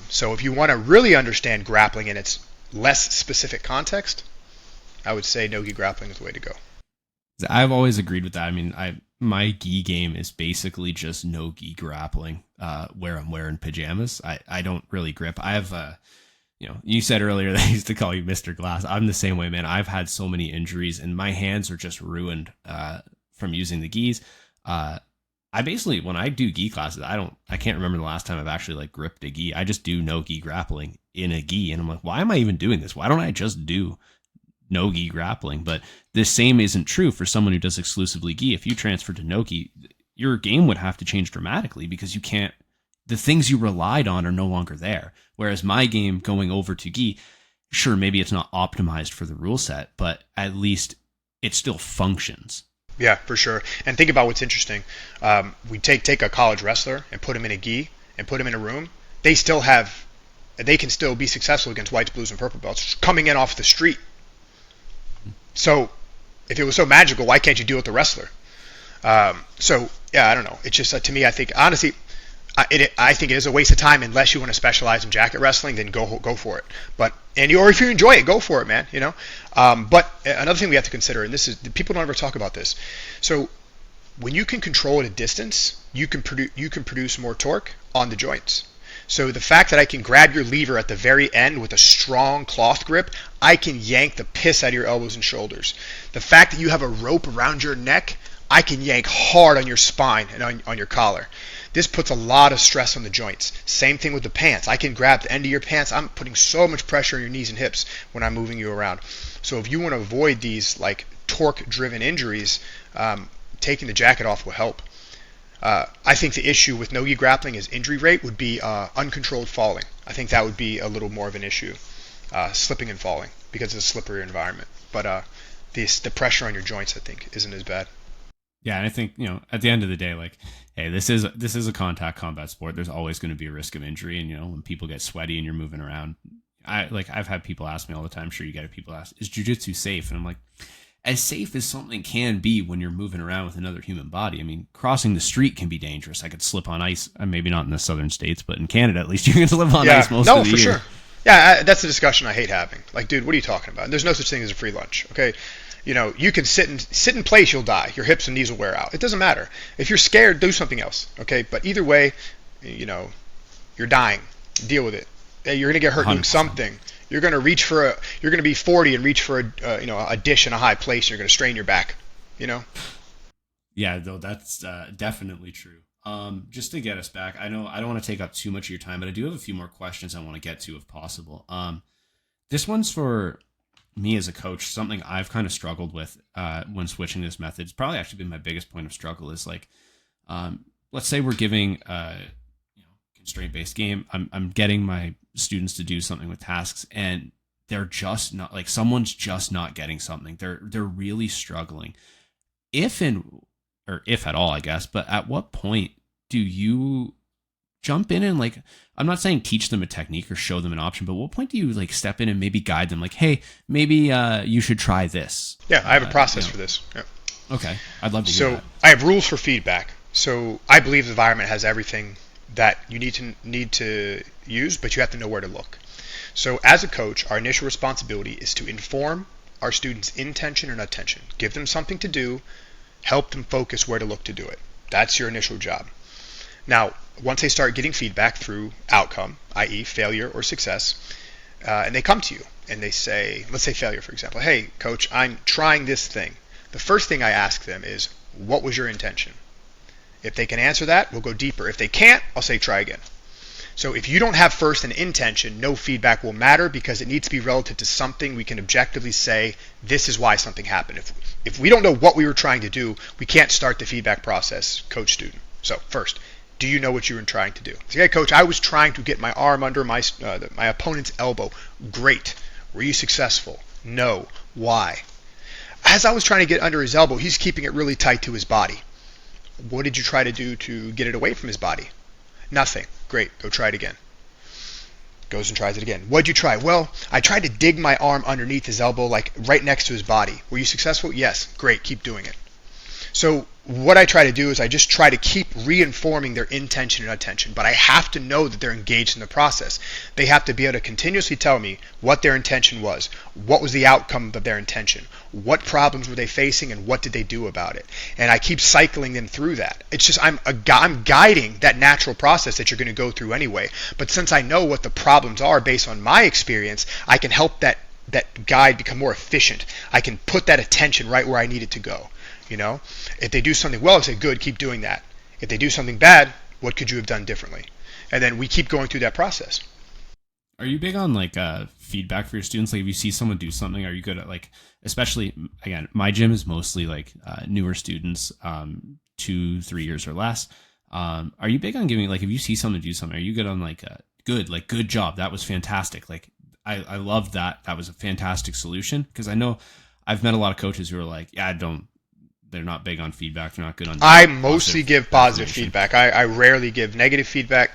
So if you want to really understand grappling in its less specific context, I would say no-gi grappling is the way to go. I've always agreed with that. I mean, my gi game is basically just no-gi grappling, where I'm wearing pajamas. I don't really grip. I have you said earlier that I used to call you Mr. Glass. I'm the same way, man. I've had so many injuries and my hands are just ruined from using the gis. I basically, when I do gi classes, I can't remember the last time I've actually like gripped a gi. I just do no gi grappling in a gi. And I'm like, why am I even doing this? Why don't I just do no gi grappling? But the same isn't true for someone who does exclusively gi. If you transfer to no gi, your game would have to change dramatically because the things you relied on are no longer there. Whereas my game going over to gi, sure, maybe it's not optimized for the rule set, but at least it still functions. Yeah, for sure. And think about what's interesting. We take a college wrestler and put him in a gi and put him in a room. They can still be successful against whites, blues, and purple belts coming in off the street. So if it was so magical, why can't you deal with the wrestler? So yeah, I don't know. It's just to me, I think honestly, I think it is a waste of time unless you want to specialize in jacket wrestling. Then go for it. Or if you enjoy it, go for it, man. But another thing we have to consider, and this is people don't ever talk about this. So when you can control at a distance, you can produce more torque on the joints. So the fact that I can grab your lever at the very end with a strong cloth grip, I can yank the piss out of your elbows and shoulders. The fact that you have a rope around your neck, I can yank hard on your spine and on your collar. This puts a lot of stress on the joints. Same thing with the pants. I can grab the end of your pants. I'm putting so much pressure on your knees and hips when I'm moving you around. So if you want to avoid these like torque-driven injuries, taking the jacket off will help. I think the issue with no-gi grappling is injury rate would be uncontrolled falling. I think that would be a little more of an issue, slipping and falling, because it's a slippery environment. But the pressure on your joints, I think, isn't as bad. Yeah, and I think, at the end of the day, like, hey, this is a contact combat sport. There's always going to be a risk of injury, and when people get sweaty and you're moving around, I've had people ask me all the time. I'm sure you get people ask, is jiu-jitsu safe? And I'm like, as safe as something can be when you're moving around with another human body. I mean, crossing the street can be dangerous. I could slip on ice, maybe not in the southern states, but in Canada at least you can slip on ice most of the year. No, for sure. Yeah, that's a discussion I hate having. Like, dude, what are you talking about? There's no such thing as a free lunch, okay? You can sit in place, you'll die. Your hips and knees will wear out. It doesn't matter. If you're scared, do something else, okay? But either way, you're dying. Deal with it. You're going to get hurt 100%. Doing something. You're going to be 40 and reach for a dish in a high place, and you're going to strain your back, Yeah, though that's definitely true. Just to get us back, I know I don't want to take up too much of your time, but I do have a few more questions I want to get to if possible. This one's for me as a coach, something I've kind of struggled with when switching this method. It's probably actually been my biggest point of struggle is like, let's say we're giving constraint-based game. I'm getting my students to do something with tasks and they're just not like someone's just not getting something. They're really struggling. If at all, I guess, but at what point do you jump in and like, I'm not saying teach them a technique or show them an option, but what point do you like step in and maybe guide them like, hey, maybe you should try this? Yeah, I have a process for this. Yeah. Okay, I'd love to hear that. So I have rules for feedback. So I believe the environment has everything that you need to use, but you have to know where to look. So as a coach, our initial responsibility is to inform our students' intention and attention. Give them something to do, help them focus where to look to do it. That's your initial job. Now, once they start getting feedback through outcome, i.e. failure or success, and they come to you and they say, let's say failure, for example, hey, coach, I'm trying this thing. The first thing I ask them is, what was your intention? If they can answer that, we'll go deeper. If they can't, I'll say try again. So if you don't have first an intention, no feedback will matter because it needs to be relative to something we can objectively say, this is why something happened. If we don't know what we were trying to do, we can't start the feedback process, coach-student. So first, do you know what you were trying to do? Say, hey, coach, I was trying to get my arm under my opponent's elbow. Great. Were you successful? No. Why? As I was trying to get under his elbow, he's keeping it really tight to his body. What did you try to do to get it away from his body? Nothing. Great. Go try it again. Goes and tries it again. What'd you try? Well, I tried to dig my arm underneath his elbow, like right next to his body. Were you successful? Yes. Great. Keep doing it. So what I try to do is I just try to keep reinforming their intention and attention, but I have to know that they're engaged in the process. They have to be able to continuously tell me what their intention was, what was the outcome of their intention, what problems were they facing, and what did they do about it. And I keep cycling them through that. It's just I'm guiding that natural process that you're going to go through anyway. But since I know what the problems are based on my experience, I can help that guide become more efficient. I can put that attention right where I need it to go. You know, if they do something well, I say, good, keep doing that. If they do something bad, what could you have done differently? And then we keep going through that process. Are you big on like feedback for your students? Like if you see someone do something, are you good at like, especially again, my gym is mostly like newer students, 2-3 years or less. Are you big on giving, like if you see someone do something, are you good on like good job, that was fantastic. Like I love that. That was a fantastic solution. Because I know I've met a lot of coaches who are like, yeah, they're not big on feedback. They're not good on. I mostly give positive feedback. I rarely give negative feedback.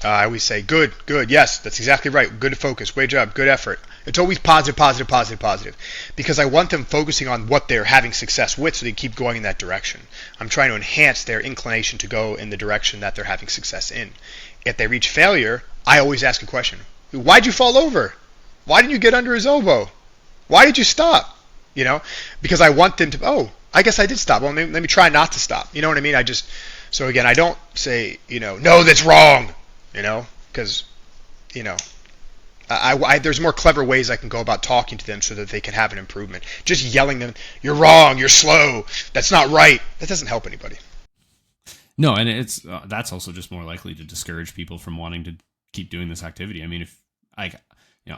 I always say, good, yes, that's exactly right. Good focus, great job, good effort. It's always positive. Because I want them focusing on what they're having success with so they keep going in that direction. I'm trying to enhance their inclination to go in the direction that they're having success in. If they reach failure, I always ask a question. Why'd you fall over? Why didn't you get under his elbow? Why did you stop? You know, because I want them to, I guess I did stop. Well, let me try not to stop. You know what I mean? So again, I don't say, no, that's wrong, because, there's more clever ways I can go about talking to them so that they can have an improvement. Just yelling them, you're wrong, you're slow, that's not right. That doesn't help anybody. No, and it's that's also just more likely to discourage people from wanting to keep doing this activity. I mean, if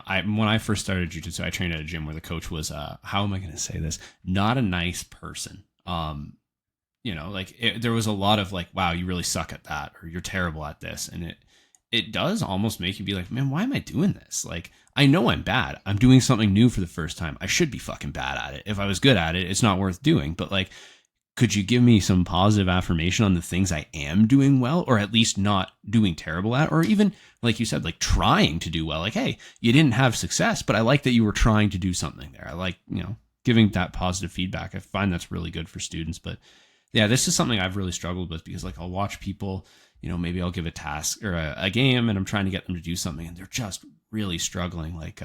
when I first started jiu-jitsu, I trained at a gym where the coach was, how am I going to say this? Not a nice person. There was a lot of like, wow, you really suck at that, or you're terrible at this. And it does almost make you be like, man, why am I doing this? Like, I know I'm bad. I'm doing something new for the first time. I should be fucking bad at it. If I was good at it, it's not worth doing. But like, could you give me some positive affirmation on the things I am doing well, or at least not doing terrible at, or even like you said, like trying to do well? Like, hey, you didn't have success, but I like that you were trying to do something there. I like, giving that positive feedback. I find that's really good for students. But yeah, this is something I've really struggled with because like I'll watch people, maybe I'll give a task or a game and I'm trying to get them to do something and they're just really struggling. Like,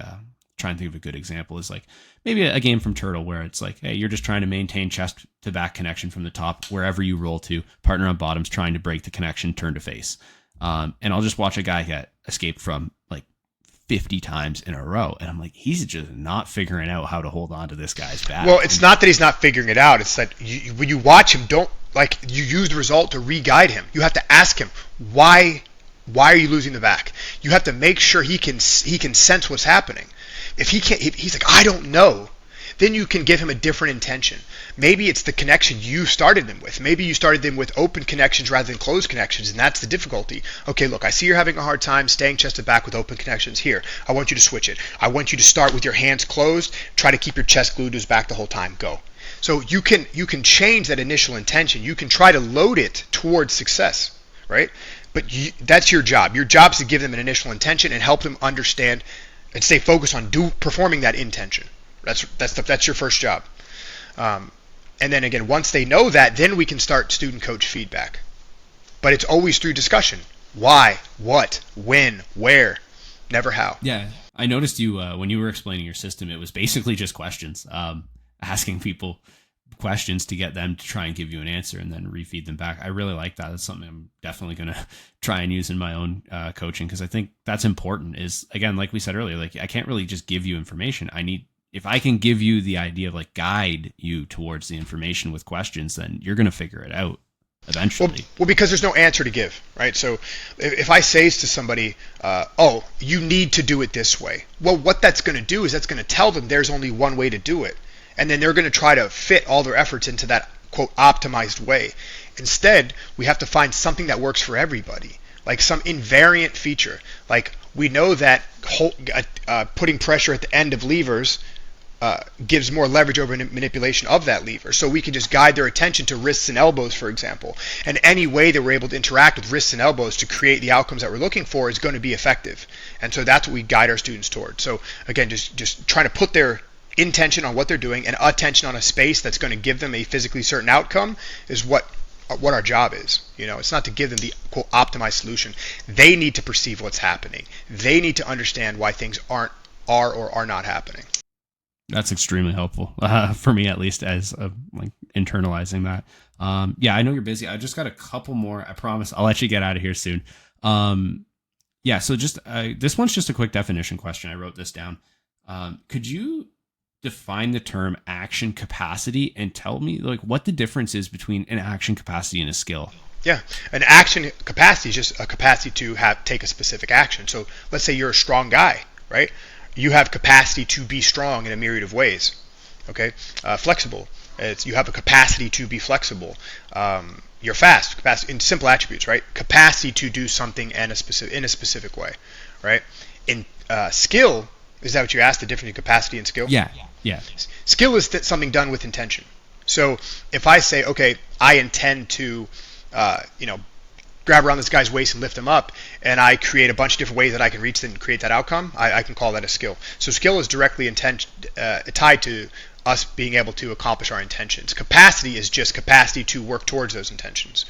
trying to think of a good example is like maybe a game from Turtle where it's like, hey, you're just trying to maintain chest to back connection from the top wherever you roll to, partner on bottoms trying to break the connection, turn to face. And I'll just watch a guy get escaped from like 50 times in a row. And I'm like, he's just not figuring out how to hold on to this guy's back. Well, it's not that he's not figuring it out. It's that when you watch him, you use the result to re-guide him. You have to ask him, why are you losing the back? You have to make sure he can sense what's happening. If he's like, I don't know, then you can give him a different intention. Maybe it's the connection you started them with. Maybe you started them with open connections rather than closed connections, and that's the difficulty. Okay, look, I see you're having a hard time staying chest to back with open connections. Here, I want you to switch it. I want you to start with your hands closed. Try to keep your chest glued to his back the whole time. Go. So you can change that initial intention. You can try to load it towards success, right? But that's your job. Your job is to give them an initial intention and help them understand and stay focused on performing that intention. That's your first job. And then again, once they know that, then we can start student-coach feedback. But it's always through discussion. Why, what, when, where, never how. Yeah, I noticed you when you were explaining your system, it was basically just questions, asking people questions to get them to try and give you an answer and then refeed them back. I really like that. That's something I'm definitely going to try and use in my own coaching, because I think that's important. Is, again, like we said earlier, like I can't really just give you information. If I can give you the idea of like guide you towards the information with questions, then you're going to figure it out eventually. Well, because there's no answer to give, right? So if I say to somebody, oh, you need to do it this way, well, what that's going to do is that's going to tell them there's only one way to do it. And then they're going to try to fit all their efforts into that, quote, optimized way. Instead, we have to find something that works for everybody, like some invariant feature. Like we know that putting pressure at the end of levers gives more leverage over manipulation of that lever. So we can just guide their attention to wrists and elbows, for example. And any way that we're able to interact with wrists and elbows to create the outcomes that we're looking for is going to be effective. And so that's what we guide our students toward. So again, just trying to put their intention on what they're doing and attention on a space that's going to give them a physically certain outcome is what our job is. It's not to give them the quote optimized solution. They need to perceive what's happening. They need to understand why things are or are not happening. That's extremely helpful for me, at least, as like internalizing that. Yeah, I know you're busy. I just got a couple more. I promise I'll let you get out of here soon. Yeah, so just this one's just a quick definition question. I wrote this down. Could you define the term action capacity and tell me like what the difference is between an action capacity and a skill? Yeah, an action capacity is just a capacity to take a specific action. So let's say you're a strong guy, right? You have capacity to be strong in a myriad of ways. Okay, flexible. You have a capacity to be flexible. You're fast. Capacity in simple attributes, right? Capacity to do something in a specific way, right? In skill, is that what you asked? The difference in capacity and skill? Yeah. Skill is something done with intention. So if I say, okay, I intend to, grab around this guy's waist and lift him up, and I create a bunch of different ways that I can reach and create that outcome, I can call that a skill. So skill is directly tied to us being able to accomplish our intentions. Capacity is just capacity to work towards those intentions.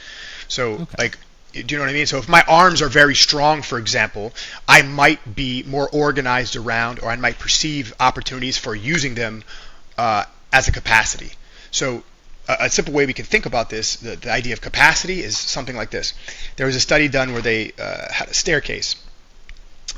So like, do you know what I mean? So if my arms are very strong, for example, I might be more organized around, or I might perceive opportunities for using them as a capacity. So a simple way we can think about this, the idea of capacity, is something like this. There was a study done where they had a staircase,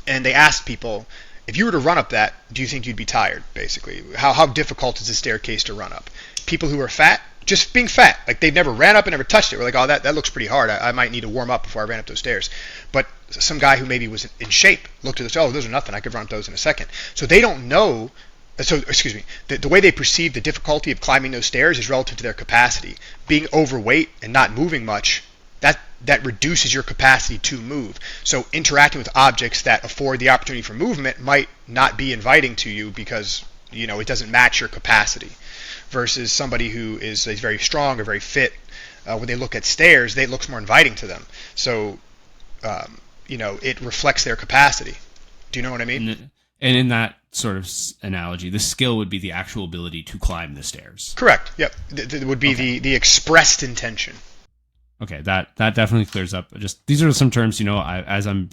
and they asked people, if you were to run up that, do you think you'd be tired, basically? How difficult is the staircase to run up? People who are fat, just being fat, like they've never ran up and never touched it, were like, oh, that looks pretty hard. I might need to warm up before I ran up those stairs. But some guy who maybe was in shape looked at this, oh, those are nothing. I could run up those in a second. So they don't know. So, excuse me, the way they perceive the difficulty of climbing those stairs is relative to their capacity. Being overweight and not moving much, that reduces your capacity to move. So interacting with objects that afford the opportunity for movement might not be inviting to you because, it doesn't match your capacity. Versus somebody who is very strong or very fit, when they look at stairs, it looks more inviting to them. So, it reflects their capacity. Do you know what I mean? And in that sort of analogy, the skill would be the actual ability to climb the stairs. Correct. Yep. It would be the expressed intention. Okay, that definitely clears up. Just these are some terms, as I'm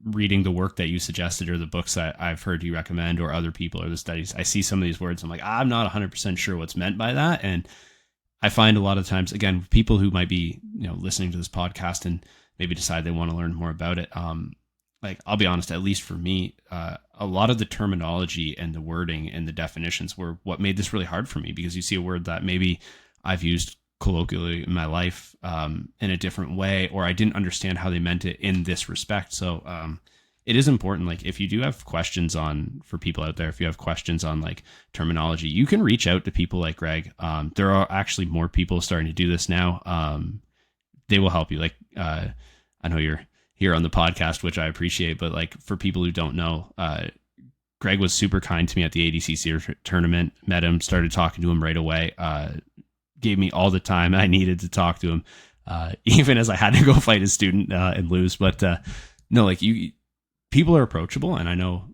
reading the work that you suggested or the books that I've heard you recommend or other people or the studies, I see some of these words. I'm like, I'm not 100% sure what's meant by that. And I find a lot of times, again, people who might be, listening to this podcast and maybe decide they want to learn more about it. Like, I'll be honest, at least for me, a lot of the terminology and the wording and the definitions were what made this really hard for me, because you see a word that maybe I've used colloquially in my life in a different way, or I didn't understand how they meant it in this respect. So it is important, like, if you do have questions for people out there, if you have questions on like terminology, you can reach out to people like Greg. There are actually more people starting to do this now. They will help you. Like, I know you're here on the podcast, which I appreciate, but like for people who don't know, Greg was super kind to me at the ADCC tournament, met him, started talking to him right away, gave me all the time I needed to talk to him. even as I had to go fight a student and lose. But no, like people are approachable, and I know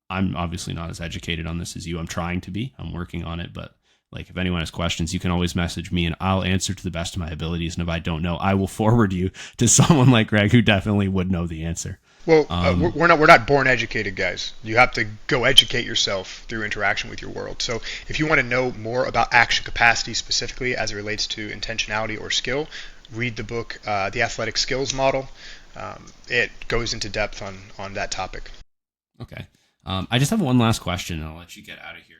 I'm obviously not as educated on this as you. I'm trying to be. I'm working on it, but like if anyone has questions, you can always message me and I'll answer to the best of my abilities. And if I don't know, I will forward you to someone like Greg who definitely would know the answer. Well, we're not born educated, guys. You have to go educate yourself through interaction with your world. So if you want to know more about action capacity specifically as it relates to intentionality or skill, read the book, The Athletic Skills Model. It goes into depth on that topic. Okay. I just have one last question, and I'll let you get out of here.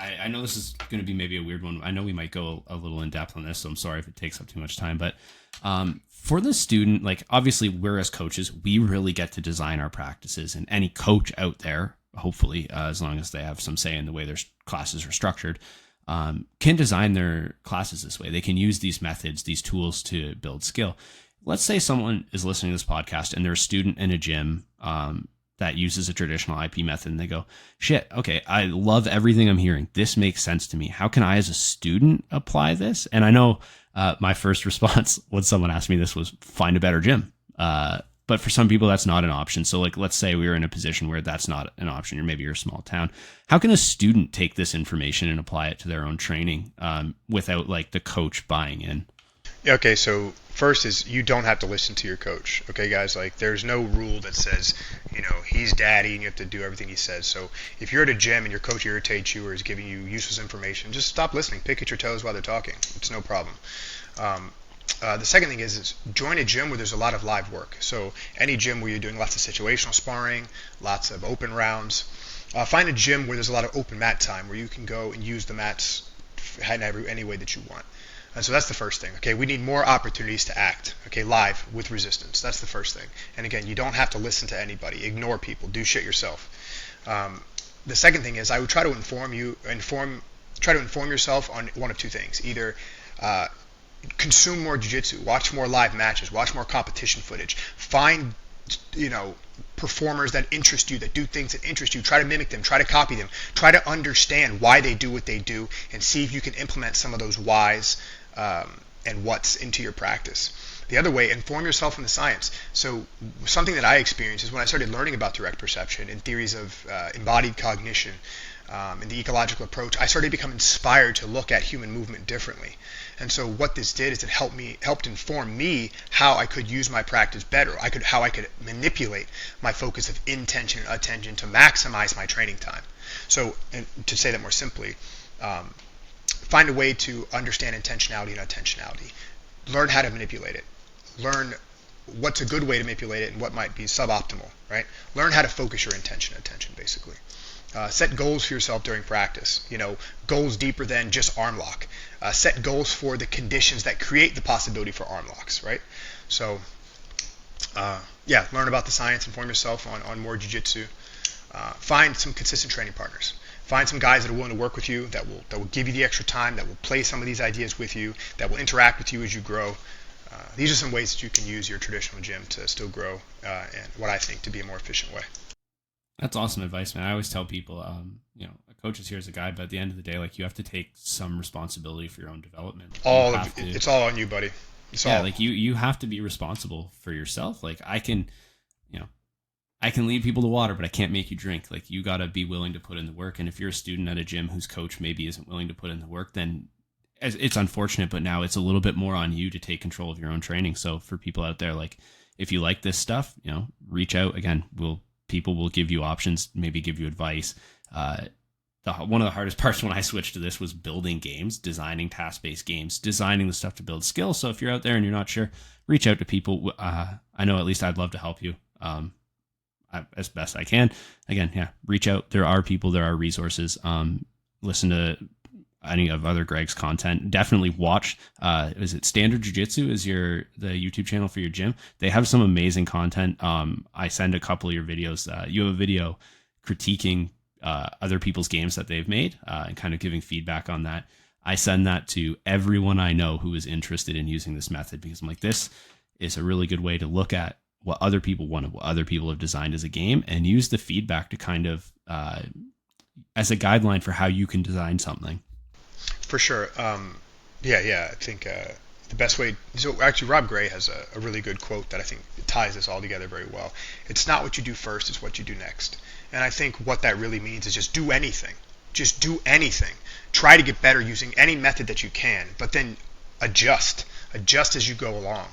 I know this is going to be maybe a weird one. I know we might go a little in depth on this, so I'm sorry if it takes up too much time. But for the student, like obviously we're as coaches, we really get to design our practices, and any coach out there, hopefully, as long as they have some say in the way their classes are structured, can design their classes this way. They can use these methods, these tools to build skill. Let's say someone is listening to this podcast and they're a student in a gym that uses a traditional IP method, and they go, shit, okay, I love everything I'm hearing. This makes sense to me. How can I as a student apply this? And I know my first response when someone asked me this was find a better gym. But for some people, that's not an option. So like, let's say we were in a position where that's not an option, or maybe you're a small town. How can a student take this information and apply it to their own training without like the coach buying in? Okay, so first is you don't have to listen to your coach. Okay, guys, like there's no rule that says, he's daddy and you have to do everything he says. So if you're at a gym and your coach irritates you or is giving you useless information, just stop listening. Pick at your toes while they're talking. It's no problem. The second thing is join a gym where there's a lot of live work. So any gym where you're doing lots of situational sparring, lots of open rounds. Find a gym where there's a lot of open mat time where you can go and use the mats in any way that you want. And so that's the first thing. Okay, we need more opportunities to act. Okay, live with resistance. That's the first thing. And again, you don't have to listen to anybody. Ignore people. Do shit yourself. The second thing is I would try to inform yourself on one of two things. Either consume more jiu-jitsu, watch more live matches, watch more competition footage, find performers that interest you, that do things that interest you, try to mimic them, try to copy them, try to understand why they do what they do, and see if you can implement some of those whys and what's into your practice. The other way, inform yourself in the science. So something that I experienced is when I started learning about direct perception and theories of embodied cognition and the ecological approach, I started to become inspired to look at human movement differently. And so what this did is it helped inform me how I could use my practice better. How I could manipulate my focus of intention and attention to maximize my training time. So, and to say that more simply, find a way to understand intentionality and attentionality. Learn how to manipulate it. Learn what's a good way to manipulate it and what might be suboptimal, right? Learn how to focus your attention, basically. Set goals for yourself during practice. Goals deeper than just arm lock. Set goals for the conditions that create the possibility for arm locks, right? So, learn about the science, inform yourself on more jiu-jitsu. Find some consistent training partners. Find some guys that are willing to work with you, that will give you the extra time, that will play some of these ideas with you, that will interact with you as you grow. These are some ways that you can use your traditional gym to still grow and what I think to be a more efficient way. That's awesome advice, man. I always tell people, a coach is here as a guide, but at the end of the day, like you have to take some responsibility for your own development. It's all on you, buddy. Like you have to be responsible for yourself. Like I can lead people to water, but I can't make you drink. Like you got to be willing to put in the work. And if you're a student at a gym whose coach maybe isn't willing to put in the work, then it's unfortunate, but now it's a little bit more on you to take control of your own training. So for people out there, like if you like this stuff, reach out. Again, people will give you options, maybe give you advice. One of the hardest parts when I switched to this was building games, designing task-based games, designing the stuff to build skills. So if you're out there and you're not sure, reach out to people. I know at least I'd love to help you as best I can. Again, reach out. There are people, there are resources. Listen to any of other Greg's content. Definitely watch. Is it Standard Jiu-Jitsu is the YouTube channel for your gym? They have some amazing content. I send a couple of your videos. You have a video critiquing other people's games that they've made and kind of giving feedback on that. I send that to everyone I know who is interested in using this method because I'm like, this is a really good way to look at what other people want, what other people have designed as a game, and use the feedback to kind of as a guideline for how you can design something. For sure. I think the best way. So actually, Rob Gray has a really good quote that I think ties this all together very well. It's not what you do first; it's what you do next. And I think what that really means is just do anything. Just do anything. Try to get better using any method that you can, but then adjust. Adjust as you go along.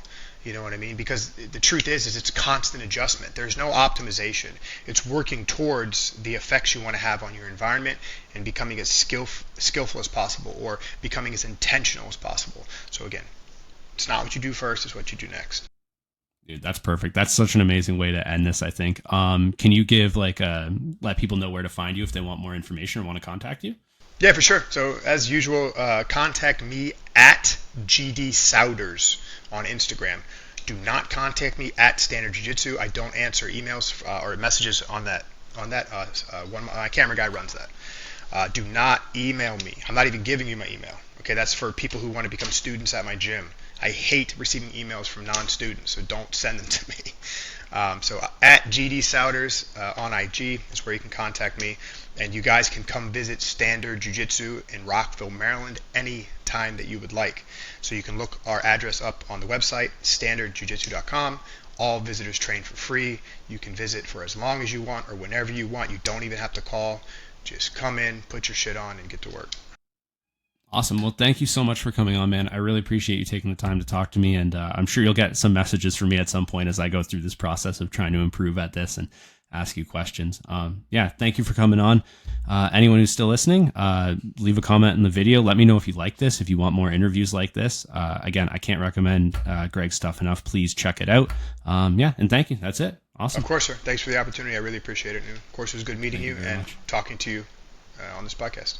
You know what I mean? Because the truth is it's constant adjustment. There's no optimization. It's working towards the effects you want to have on your environment and becoming as skillful as possible, or becoming as intentional as possible. So again, it's not what you do first, it's what you do next. Dude, that's perfect. That's such an amazing way to end this, I think. Can you give let people know where to find you if they want more information or want to contact you? Yeah, for sure. So as usual, contact me at GD Souders on Instagram. Do not contact me at Standard Jiu-Jitsu. I don't answer emails or messages on that. One, my camera guy runs that. Do not email me. I'm not even giving you my email. Okay, that's for people who want to become students at my gym. I hate receiving emails from non-students, so don't send them to me. So at GD Souders on IG is where you can contact me. And you guys can come visit Standard Jiu-Jitsu in Rockville, Maryland, any time that you would like. So you can look our address up on the website, standardjiujitsu.com. All visitors train for free. You can visit for as long as you want or whenever you want. You don't even have to call. Just come in, put your shit on, and get to work. Awesome. Well, thank you so much for coming on, man. I really appreciate you taking the time to talk to me, and I'm sure you'll get some messages from me at some point as I go through this process of trying to improve at this and ask you questions. Yeah, thank you for coming on. Anyone who's still listening, leave a comment in the video. Let me know if you like this, if you want more interviews like this. Again, I can't recommend Greg's stuff enough. Please check it out. Yeah, and thank you. That's it. Awesome. Of course, sir. Thanks for the opportunity. I really appreciate it. And of course, it was good meeting you and talking to you on this podcast.